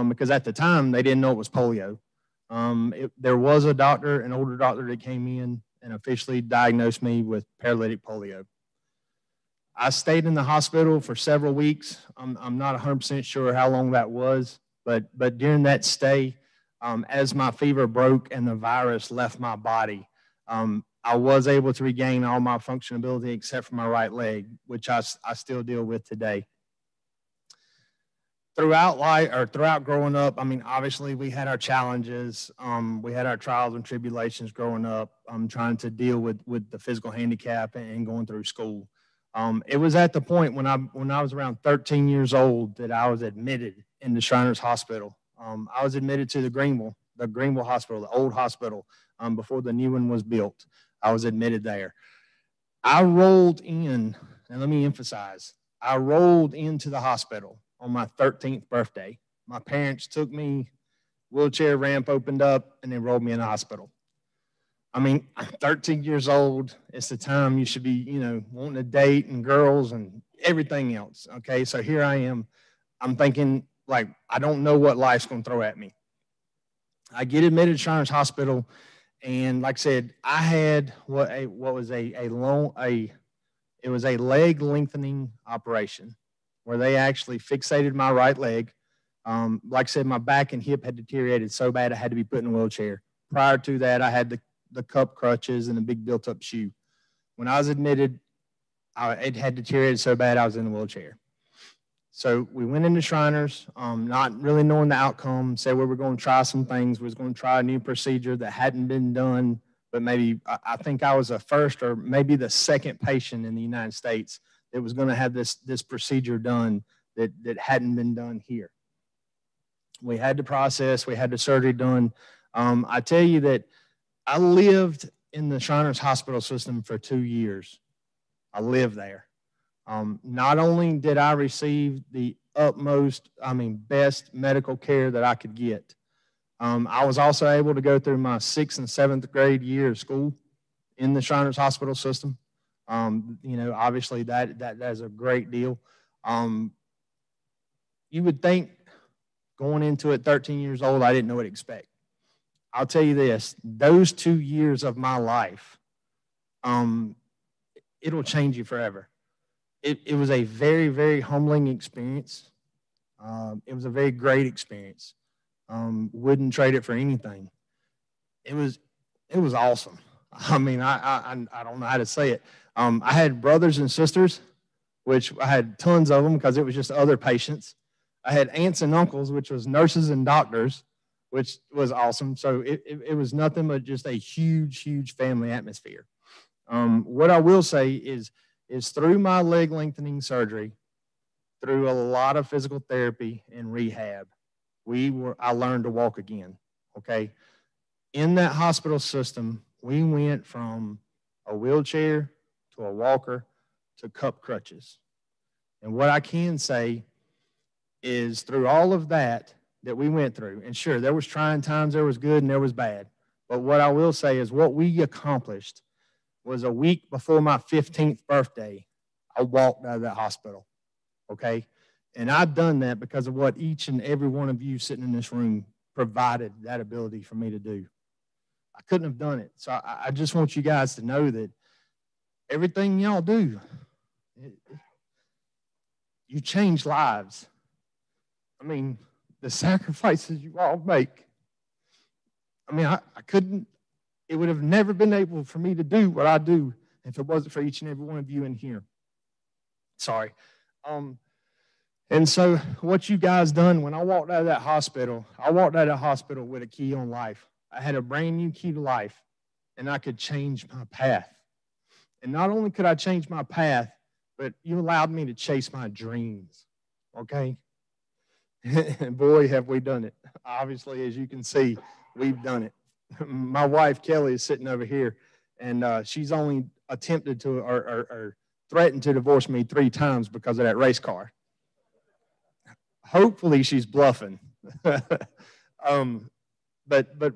because at the time they didn't know it was polio. There was a doctor, an older doctor that came in and officially diagnosed me with paralytic polio. I stayed in the hospital for several weeks. I'm not 100% sure how long that was, but during that stay, as my fever broke and the virus left my body, I was able to regain all my functionability except for my right leg, which I still deal with today. Throughout life, or throughout growing up, I mean, obviously we had our challenges. We had our trials and tribulations growing up, trying to deal with the physical handicap and going through school. It was at the point when I was around 13 years old that I was admitted into Shriners Hospital. I was admitted to the Greenville Hospital, the old hospital, before the new one was built. I was admitted there. I rolled in, and let me emphasize, I rolled into the hospital on my 13th birthday. My parents took me, wheelchair ramp opened up, and they rolled me in the hospital. I mean, I'm 13 years old. It's the time you should be, you know, wanting to date and girls and everything else. Okay, so here I am. I'm thinking, like, I don't know what life's going to throw at me. I get admitted to Shriners Hospital, and like I said, I had it was a leg lengthening operation where they actually fixated my right leg. Like I said, my back and hip had deteriorated so bad I had to be put in a wheelchair. Prior to that, I had the cup crutches and a big built-up shoe. When I was admitted, it had deteriorated so bad I was in a wheelchair. So we went into Shriners, not really knowing the outcome, said we were going to try some things. We was going to try a new procedure that hadn't been done, but maybe I think I was the first or maybe the second patient in the United States that was going to have this procedure done that hadn't been done here. We had the process, we had the surgery done. I tell you that I lived in the Shriners Hospital system for 2 years. I lived there. Not only did I receive the utmost, best medical care that I could get, I was also able to go through my 6th and 7th grade year of school in the Shriners Hospital system. Obviously that is a great deal. You would think going into it 13 years old, I didn't know what to expect. I'll tell you this, those 2 years of my life, it'll change you forever. It was a very, very humbling experience. It was a very great experience. Wouldn't trade it for anything. It was awesome. I mean, I don't know how to say it. I had brothers and sisters, which I had tons of them because it was just other patients. I had aunts and uncles, which was nurses and doctors, which was awesome. So it was nothing but just a huge, huge family atmosphere. What I will say is through my leg lengthening surgery, through a lot of physical therapy and rehab, I learned to walk again, okay? In that hospital system, we went from a wheelchair to a walker to cup crutches. And what I can say is through all of that we went through, and sure, there was trying times, there was good and there was bad, but what I will say is what we accomplished was a week before my 15th birthday, I walked out of that hospital, okay? And I've done that because of what each and every one of you sitting in this room provided that ability for me to do. I couldn't have done it. So I just want you guys to know that everything y'all do, you change lives. I mean, the sacrifices you all make. I mean, I couldn't, it would have never been able for me to do what I do if it wasn't for each and every one of you in here. Sorry. And so what you guys done, when I walked out of that hospital, I walked out of the hospital with a key on life. I had a brand new key to life, and I could change my path. And not only could I change my path, but you allowed me to chase my dreams, okay? And boy, have we done it. Obviously, as you can see, we've done it. My wife, Kelly, is sitting over here, and she's only attempted to or threatened to divorce me 3 times because of that race car. Hopefully, she's bluffing. But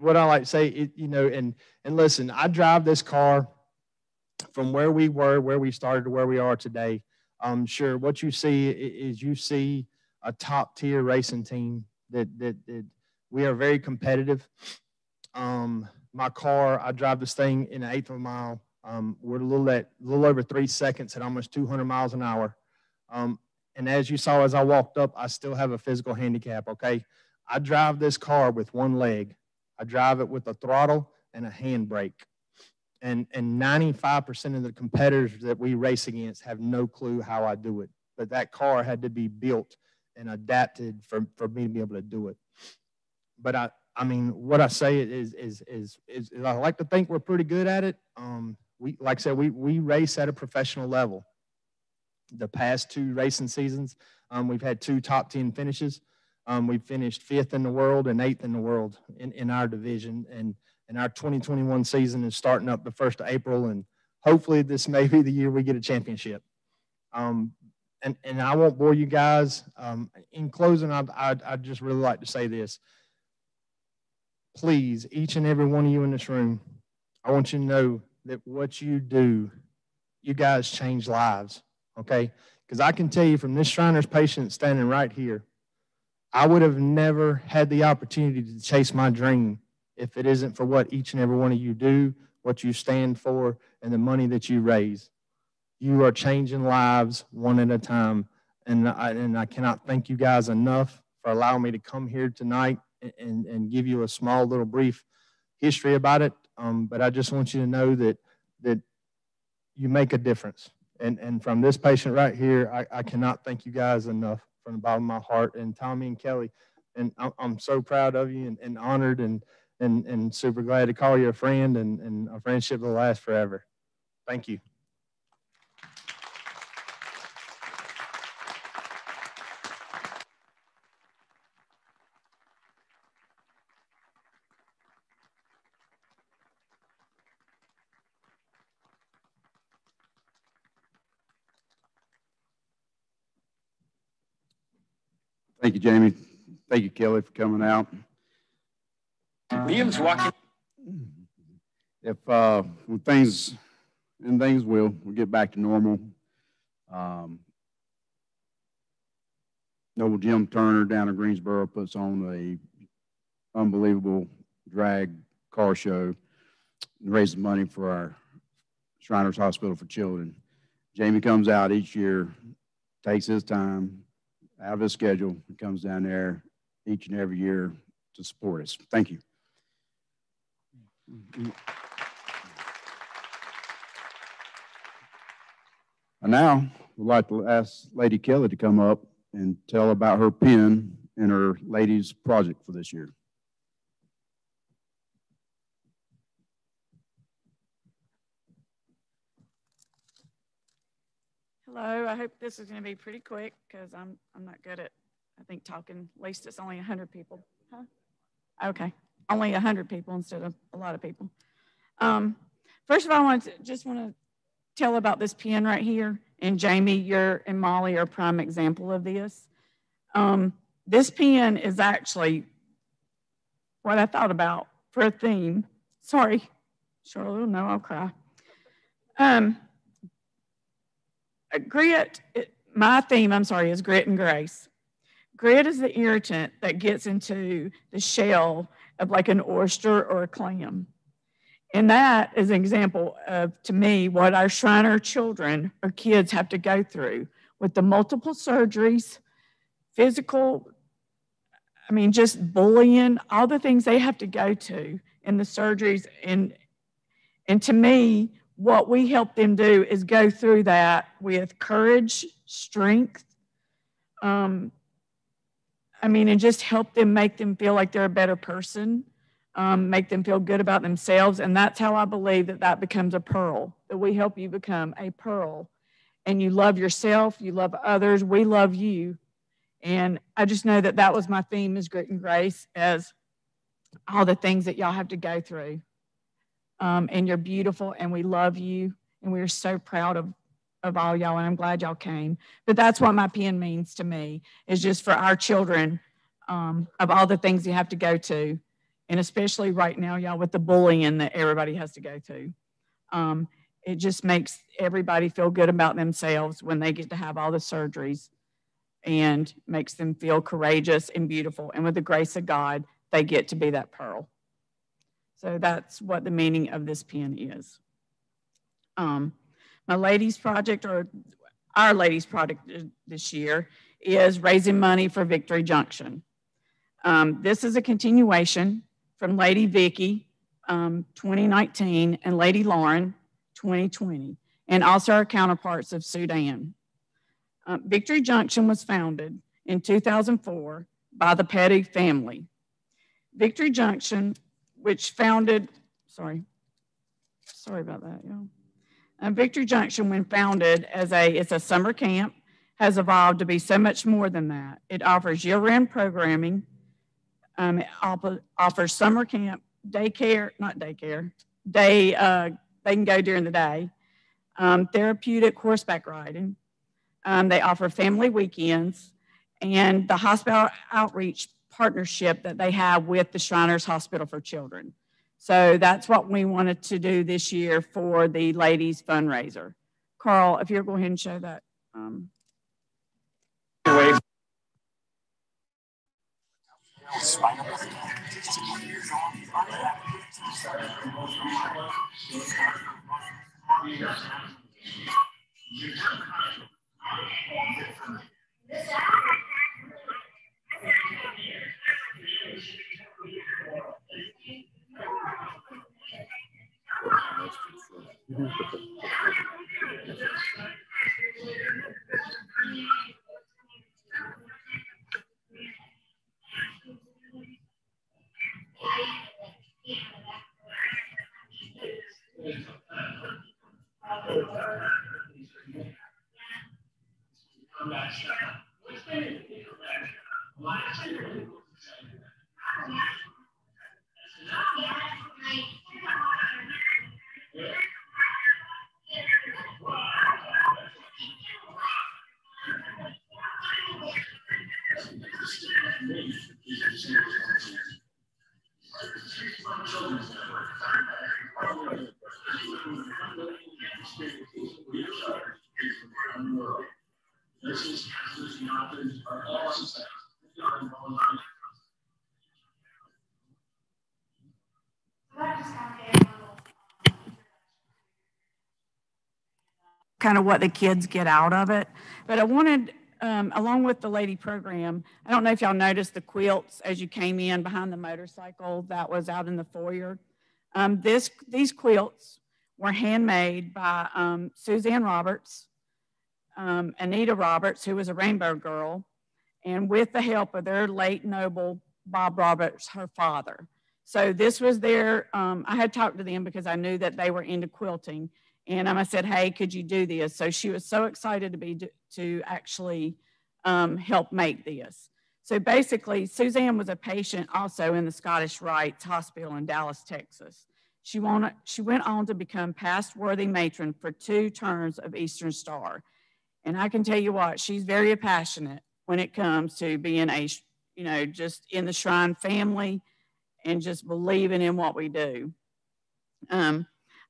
what I like to say, and listen, I drive this car from where we were, where we started to where we are today. Sure, what you see is you see a top-tier racing team that we are very competitive. My car, I drive this thing in an eighth of a mile. We're a little over 3 seconds at almost 200 miles an hour. And as you saw as I walked up, I still have a physical handicap, okay? I drive this car with one leg. I drive it with a throttle and a handbrake. And 95% of the competitors that we race against have no clue how I do it. But that car had to be built and adapted for me to be able to do it. But I mean, what I say is I like to think we're pretty good at it. Like I said, we race at a professional level. The past 2 racing seasons, we've had 2 top 10 finishes. We finished 5th in the world and 8th in the world in our division. And our 2021 season is starting up the 1st of April. And hopefully this may be the year we get a championship. And I won't bore you guys. In closing, I'd just really like to say this. Please, each and every one of you in this room, I want you to know that what you do, you guys change lives, okay? Because I can tell you from this Shriners patient standing right here, I would have never had the opportunity to chase my dream if it isn't for what each and every one of you do, what you stand for, and the money that you raise. You are changing lives one at a time, and I cannot thank you guys enough for allowing me to come here tonight and give you a small little brief history about it. But I just want you to know that you make a difference. And from this patient right here, I cannot thank you guys enough from the bottom of my heart. And Tommy and Kelly, and I'm so proud of you and honored and super glad to call you a friend, and a friendship will last forever. Thank you. Thank you, Jamie. Thank you, Kelly, for coming out. Watching. If when things will get back to normal. Noble Jim Turner down in Greensboro puts on a unbelievable drag car show and raises money for our Shriners Hospital for Children. Jamie comes out each year, takes his time out of his schedule, and comes down there each and every year to support us. Thank you. And now we'd like to ask Lady Kelly to come up and tell about her pen and her ladies project for this year. Hello, I hope this is going to be pretty quick because I'm not good at, I think, talking. At least it's only 100 people. Huh? Okay, only 100 people instead of a lot of people. First of all, I just want to tell about this pen right here. And Jamie, and Molly are a prime example of this. This pen is actually what I thought about for a theme. Sorry, Charlotte will know I'll cry. My theme, is grit and grace. Grit is the irritant that gets into the shell of like an oyster or a clam. And that is an example of, to me, what our Shriner children or kids have to go through with the multiple surgeries, physical, just bullying, all the things they have to go to in the surgeries. And to me, what we help them do is go through that with courage, strength, and just help them, make them feel like they're a better person, make them feel good about themselves. And that's how I believe that becomes a pearl, that we help you become a pearl. And you love yourself, you love others, we love you. And I just know that was my theme, is grit and grace, as all the things that y'all have to go through. And you're beautiful, and we love you, and we're so proud of all y'all, and I'm glad y'all came. But that's what my pen means to me, is just for our children, of all the things you have to go to, and especially right now, y'all, with the bullying that everybody has to go to. It just makes everybody feel good about themselves when they get to have all the surgeries, and makes them feel courageous and beautiful. And with the grace of God, they get to be that pearl. So that's what the meaning of this pen is. My ladies project, or our ladies project this year, is raising money for Victory Junction. This is a continuation from Lady Vicky 2019 and Lady Lauren 2020, and also our counterparts of Sudan. Victory Junction was founded in 2004 by the Petty family. Victory Junction, which founded, sorry about that, y'all. Victory Junction, when founded as it's a summer camp, has evolved to be so much more than that. It offers year-round programming. It offers summer camp, daycare, not daycare, they can go during the day, therapeutic horseback riding. They offer family weekends and the hospital outreach partnership that they have with the Shriners Hospital for Children. So that's what we wanted to do this year for the ladies fundraiser. Carl, if you'll go ahead and show that. Kind of what the kids get out of it. But I wanted, along with the lady program, I don't know if y'all noticed the quilts as you came in behind the motorcycle that was out in the foyer. These quilts were handmade by Suzanne Roberts, Anita Roberts, who was a Rainbow Girl, and with the help of their late noble Bob Roberts, her father. So this was their, I had talked to them because I knew that they were into quilting. And I said, hey, could you do this? So she was so excited to actually help make this. So basically, Suzanne was a patient also in the Scottish Rites Hospital in Dallas, Texas. She went on to become past worthy matron for 2 terms of Eastern Star. And I can tell you what, she's very passionate when it comes to being just in the Shrine family and just believing in what we do.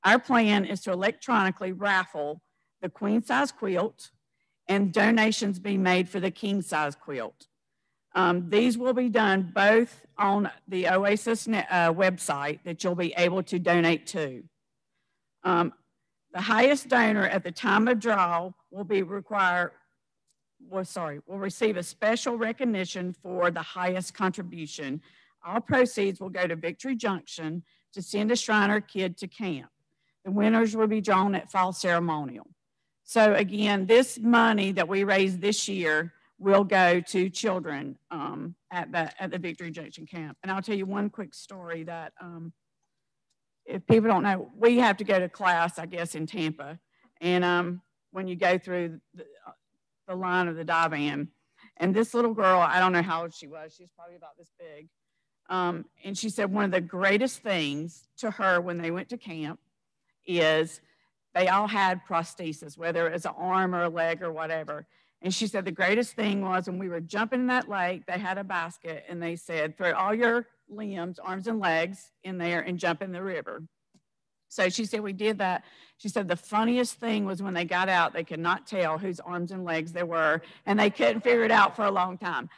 Our plan is to electronically raffle the queen size quilt and donations be made for the king size quilt. These will be done both on the Oasis website that you'll be able to donate to. The highest donor at the time of draw will receive a special recognition for the highest contribution. All proceeds will go to Victory Junction to send a Shriner kid to camp. The winners will be drawn at fall ceremonial. So again, this money that we raised this year will go to children at the Victory Junction camp. And I'll tell you one quick story that if people don't know, we have to go to class, I guess, in Tampa. And when you go through the line of the divan, and this little girl, I don't know how old she was, she's probably about this big. And she said one of the greatest things to her when they went to camp is they all had prosthesis, whether it was an arm or a leg or whatever. And she said the greatest thing was when we were jumping in that lake, they had a basket and they said, throw all your limbs, arms and legs in there and jump in the river. So she said we did that. She said the funniest thing was when they got out, they could not tell whose arms and legs they were, and they couldn't figure it out for a long time.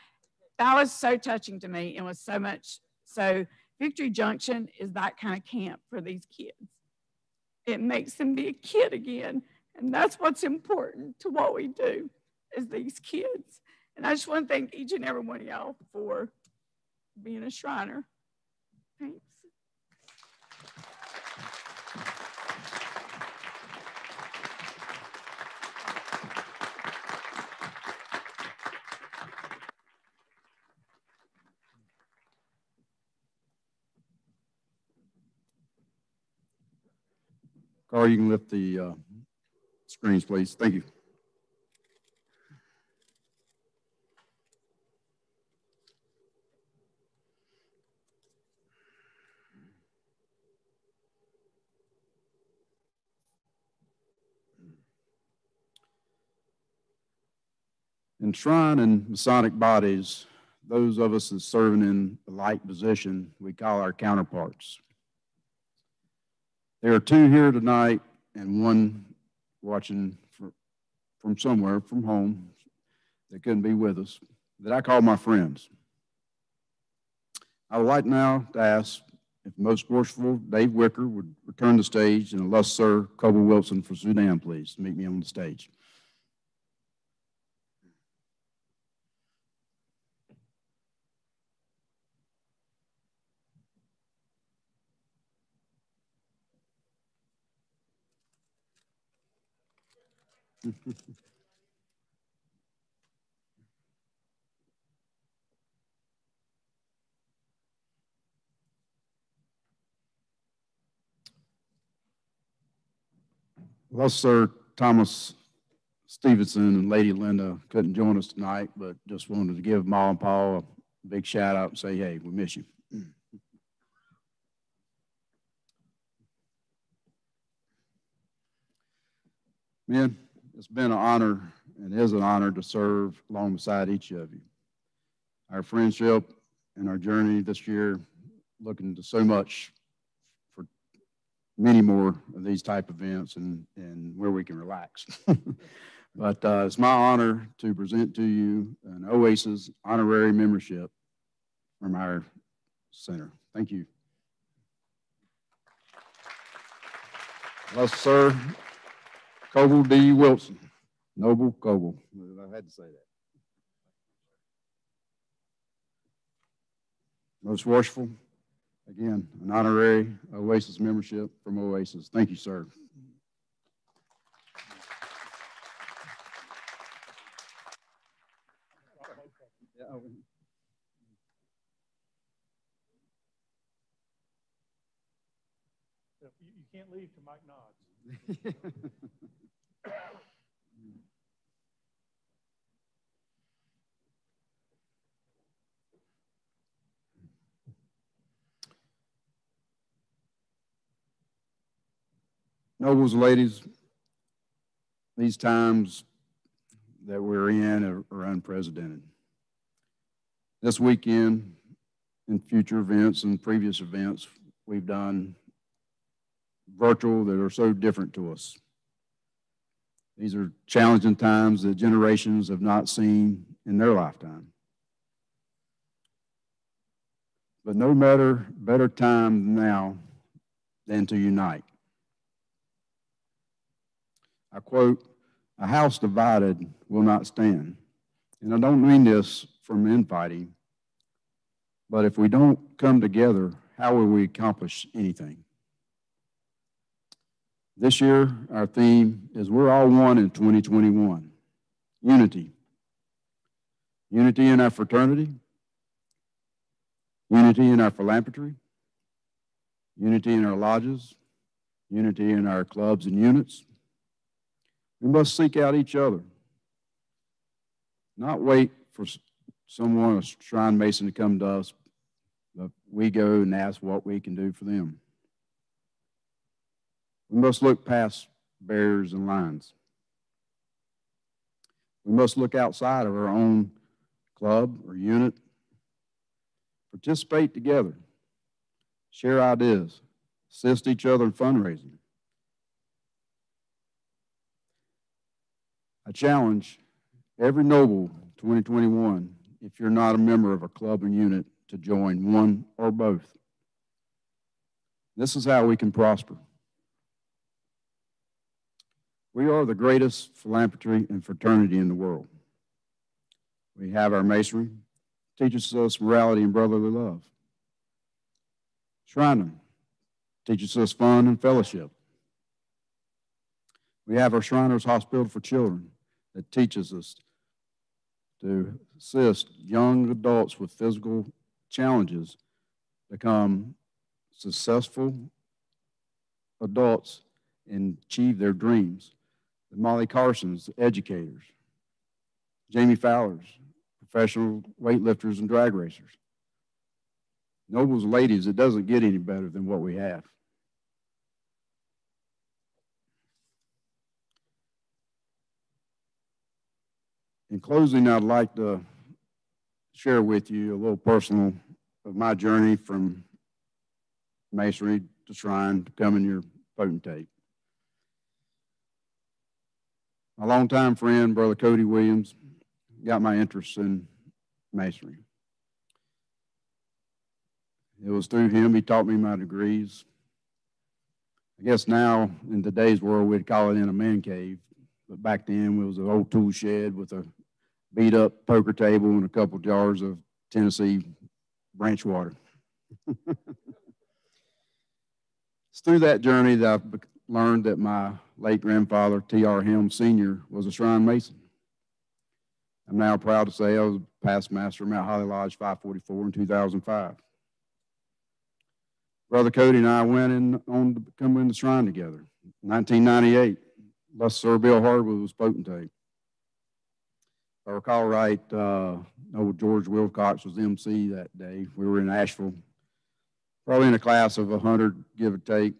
That was so touching to me and was so much. So Victory Junction is that kind of camp for these kids. It makes them be a kid again. And that's what's important to what we do is these kids. And I just want to thank each and every one of y'all for being a Shriner. Thanks. Carl, you can lift the screens, please. Thank you. In Shrine and Masonic bodies, those of us that serving in a like position, we call our counterparts. There are two here tonight and one watching from somewhere, from home, that couldn't be with us, that I call my friends. I would like now to ask if the most forceful Dave Wicker would return the stage, and illustrious Sir Coble Wilson for Sudan, please, meet me on the stage. Well, Sir Thomas Stevenson and Lady Linda couldn't join us tonight, but just wanted to give Ma and Pa a big shout out and say, hey, we miss you. Men, it's been an honor and is an honor to serve alongside each of you. Our friendship and our journey this year, looking to so much for many more of these type events and where we can relax. But it's my honor to present to you an Oasis honorary membership from our center. Thank you. Yes, sir. Coble D. Wilson. Noble Coble. I had to say that. Most worshipful. Again, an honorary Oasis membership from Oasis. Thank you, sir. You can't leave till Mike nods. Nobles and ladies, these times that we're in are unprecedented. This weekend and future events and previous events we've done virtual that are so different to us. These are challenging times that generations have not seen in their lifetime. But no better time now than to unite. I quote, "A house divided will not stand." And I don't mean this from infighting, but if we don't come together, how will we accomplish anything? This year, our theme is We're All One in 2021. Unity. Unity in our fraternity. Unity in our philanthropy. Unity in our lodges. Unity in our clubs and units. We must seek out each other. Not wait for someone, a shrine mason, to come to us, but we go and ask what we can do for them. We must look past barriers and lines. We must look outside of our own club or unit, participate together, share ideas, assist each other in fundraising. I challenge every noble 2021, if you're not a member of a club or unit, to join one or both. This is how we can prosper. We are the greatest philanthropy and fraternity in the world. We have our masonry, teaches us morality and brotherly love. Shriner teaches us fun and fellowship. We have our Shriners Hospital for Children that teaches us to assist young adults with physical challenges become successful adults and achieve their dreams. The Molly Carsons, educators. Jamie Fowlers, professional weightlifters and drag racers. Nobles ladies, it doesn't get any better than what we have. In closing, I'd like to share with you a little personal of my journey from masonry to shrine to becoming your potentate. My longtime friend, Brother Cody Williams, got my interest in masonry. It was through him he taught me my degrees. I guess now, in today's world, we'd call it in a man cave, but back then it was an old tool shed with a beat-up poker table and a couple jars of Tennessee branch water. It's through that journey that I've learned that my late grandfather, T.R. Helms Sr., was a shrine mason. I'm now proud to say I was past master of Mount Holly Lodge 544 in 2005. Brother Cody and I went on to become in the shrine together. In 1998, Sir Bill Hardwood was potentate. If I recall right, old George Wilcox was MC that day. We were in Asheville, probably in a class of 100, give or take.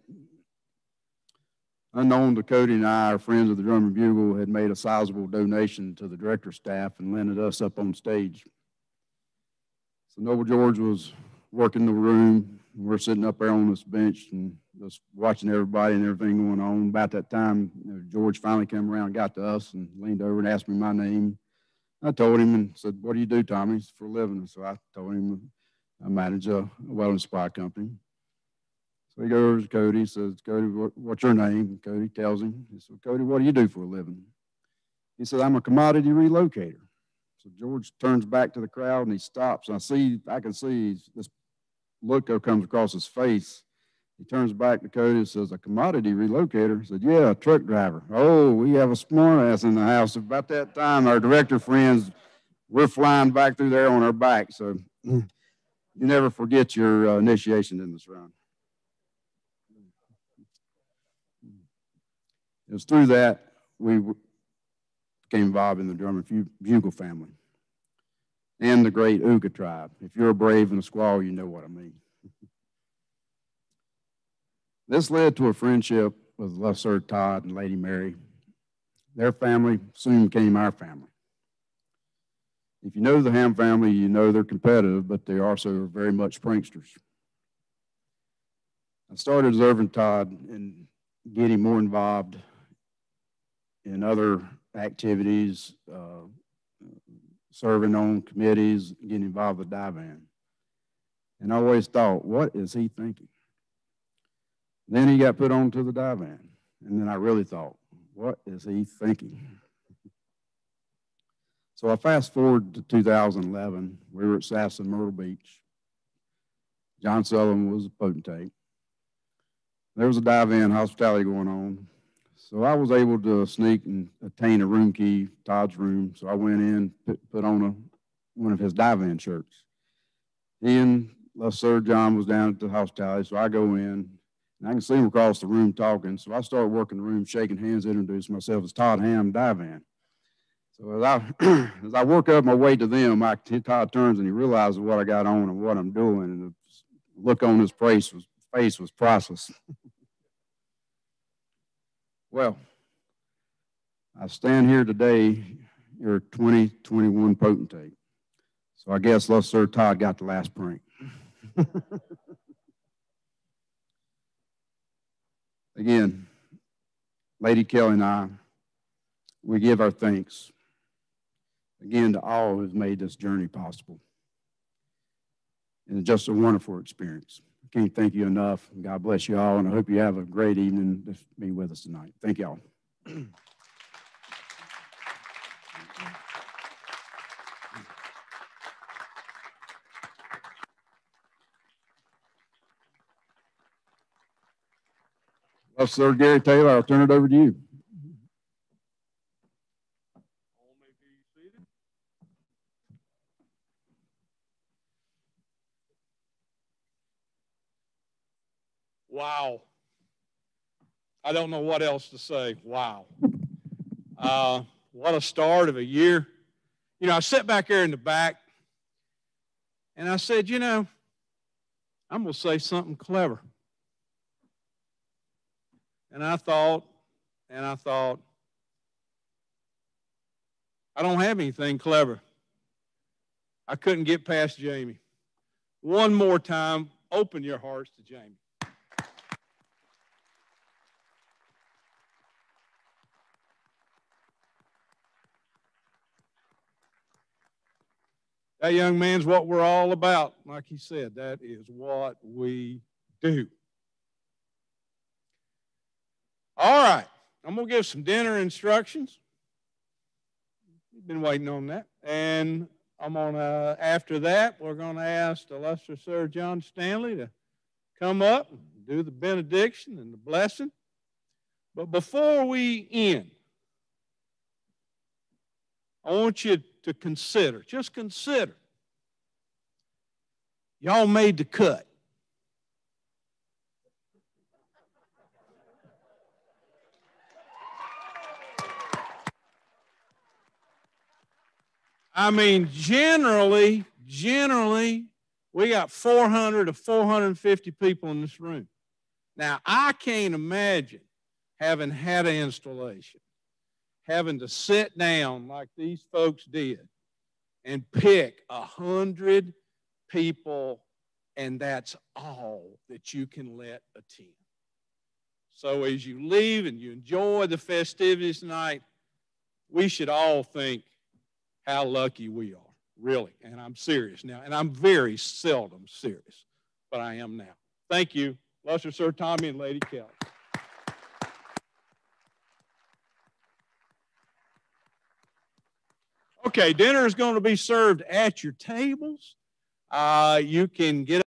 Unknown to Cody and I, our friends of the Drum and Bugle had made a sizable donation to the director's staff and landed us up on stage. So Noble George was working the room. We're sitting up there on this bench and just watching everybody and everything going on. About that time, George finally came around and got to us and leaned over and asked me my name. I told him and said, "What do you do, Tommy, for a living?" So I told him I manage a welding supply company. So he goes to Cody, he says, "Cody, what's your name?" And Cody tells him. He said, "Cody, what do you do for a living?" He said, "I'm a commodity relocator." So George turns back to the crowd and he stops. And I can see this look that comes across his face. He turns back to Cody and says, "A commodity relocator?" I said, "Yeah, a truck driver." Oh, we have a smart ass in the house. About that time, our director friends, we're flying back through there on our back. So you never forget your initiation in this round. It was through that we became involved in the Drum and Bugle family and the great Ooga tribe. If you're a brave and a squaw, you know what I mean. This led to a friendship with Sir Todd and Lady Mary. Their family soon became our family. If you know the Ham family, you know they're competitive, but they also are very much pranksters. I started observing Todd and getting more involved in other activities, serving on committees, getting involved with Divan. And I always thought, what is he thinking? Then he got put onto the Divan. And then I really thought, what is he thinking? So I fast forward to 2011. We were at Sasson, Myrtle Beach. John Sullivan was a potentate. There was a Divan hospitality going on. So I was able to sneak and obtain a room key, Todd's room. So I went in, put on one of his Divan shirts. He and Sir John was down at the hospitality, so I go in, and I can see him across the room talking. So I start working the room, shaking hands, introducing myself as Todd Ham Divan. So as I work up my way to them, Todd turns and he realizes what I got on and what I'm doing, and the look on his face was priceless. Well, I stand here today, your 2021 potentate. So I guess Sir Todd got the last prank. Again, Lady Kelly and I, we give our thanks again to all who've made this journey possible. And it's just a wonderful experience. I can't thank you enough. God bless you all, and I hope you have a great evening to be with us tonight. Thank you all. Well, Sir Gary Taylor, I'll turn it over to you. Wow. I don't know what else to say. Wow. What a start of a year. You know, I sat back there in the back and I said, you know, I'm going to say something clever. And I thought, I don't have anything clever. I couldn't get past Jamie. One more time, open your hearts to Jamie. That young man's what we're all about. Like he said, that is what we do. All right, I'm going to give some dinner instructions. You've been waiting on that. And I'm going to, after that, we're going to ask illustrious Sir John Stanley to come up and do the benediction and the blessing. But before we end, I want you to consider, just consider, y'all made the cut. I mean, generally, we got 400 to 450 people in this room. Now, I can't imagine having had an installation, having to sit down like these folks did and pick 100 people, and that's all that you can let attend. So as you leave and you enjoy the festivities tonight, we should all think how lucky we are, really. And I'm serious now, and I'm very seldom serious, but I am now. Thank you, illustrious Sir Tommy and Lady Kelly. Okay, dinner is going to be served at your tables. You can get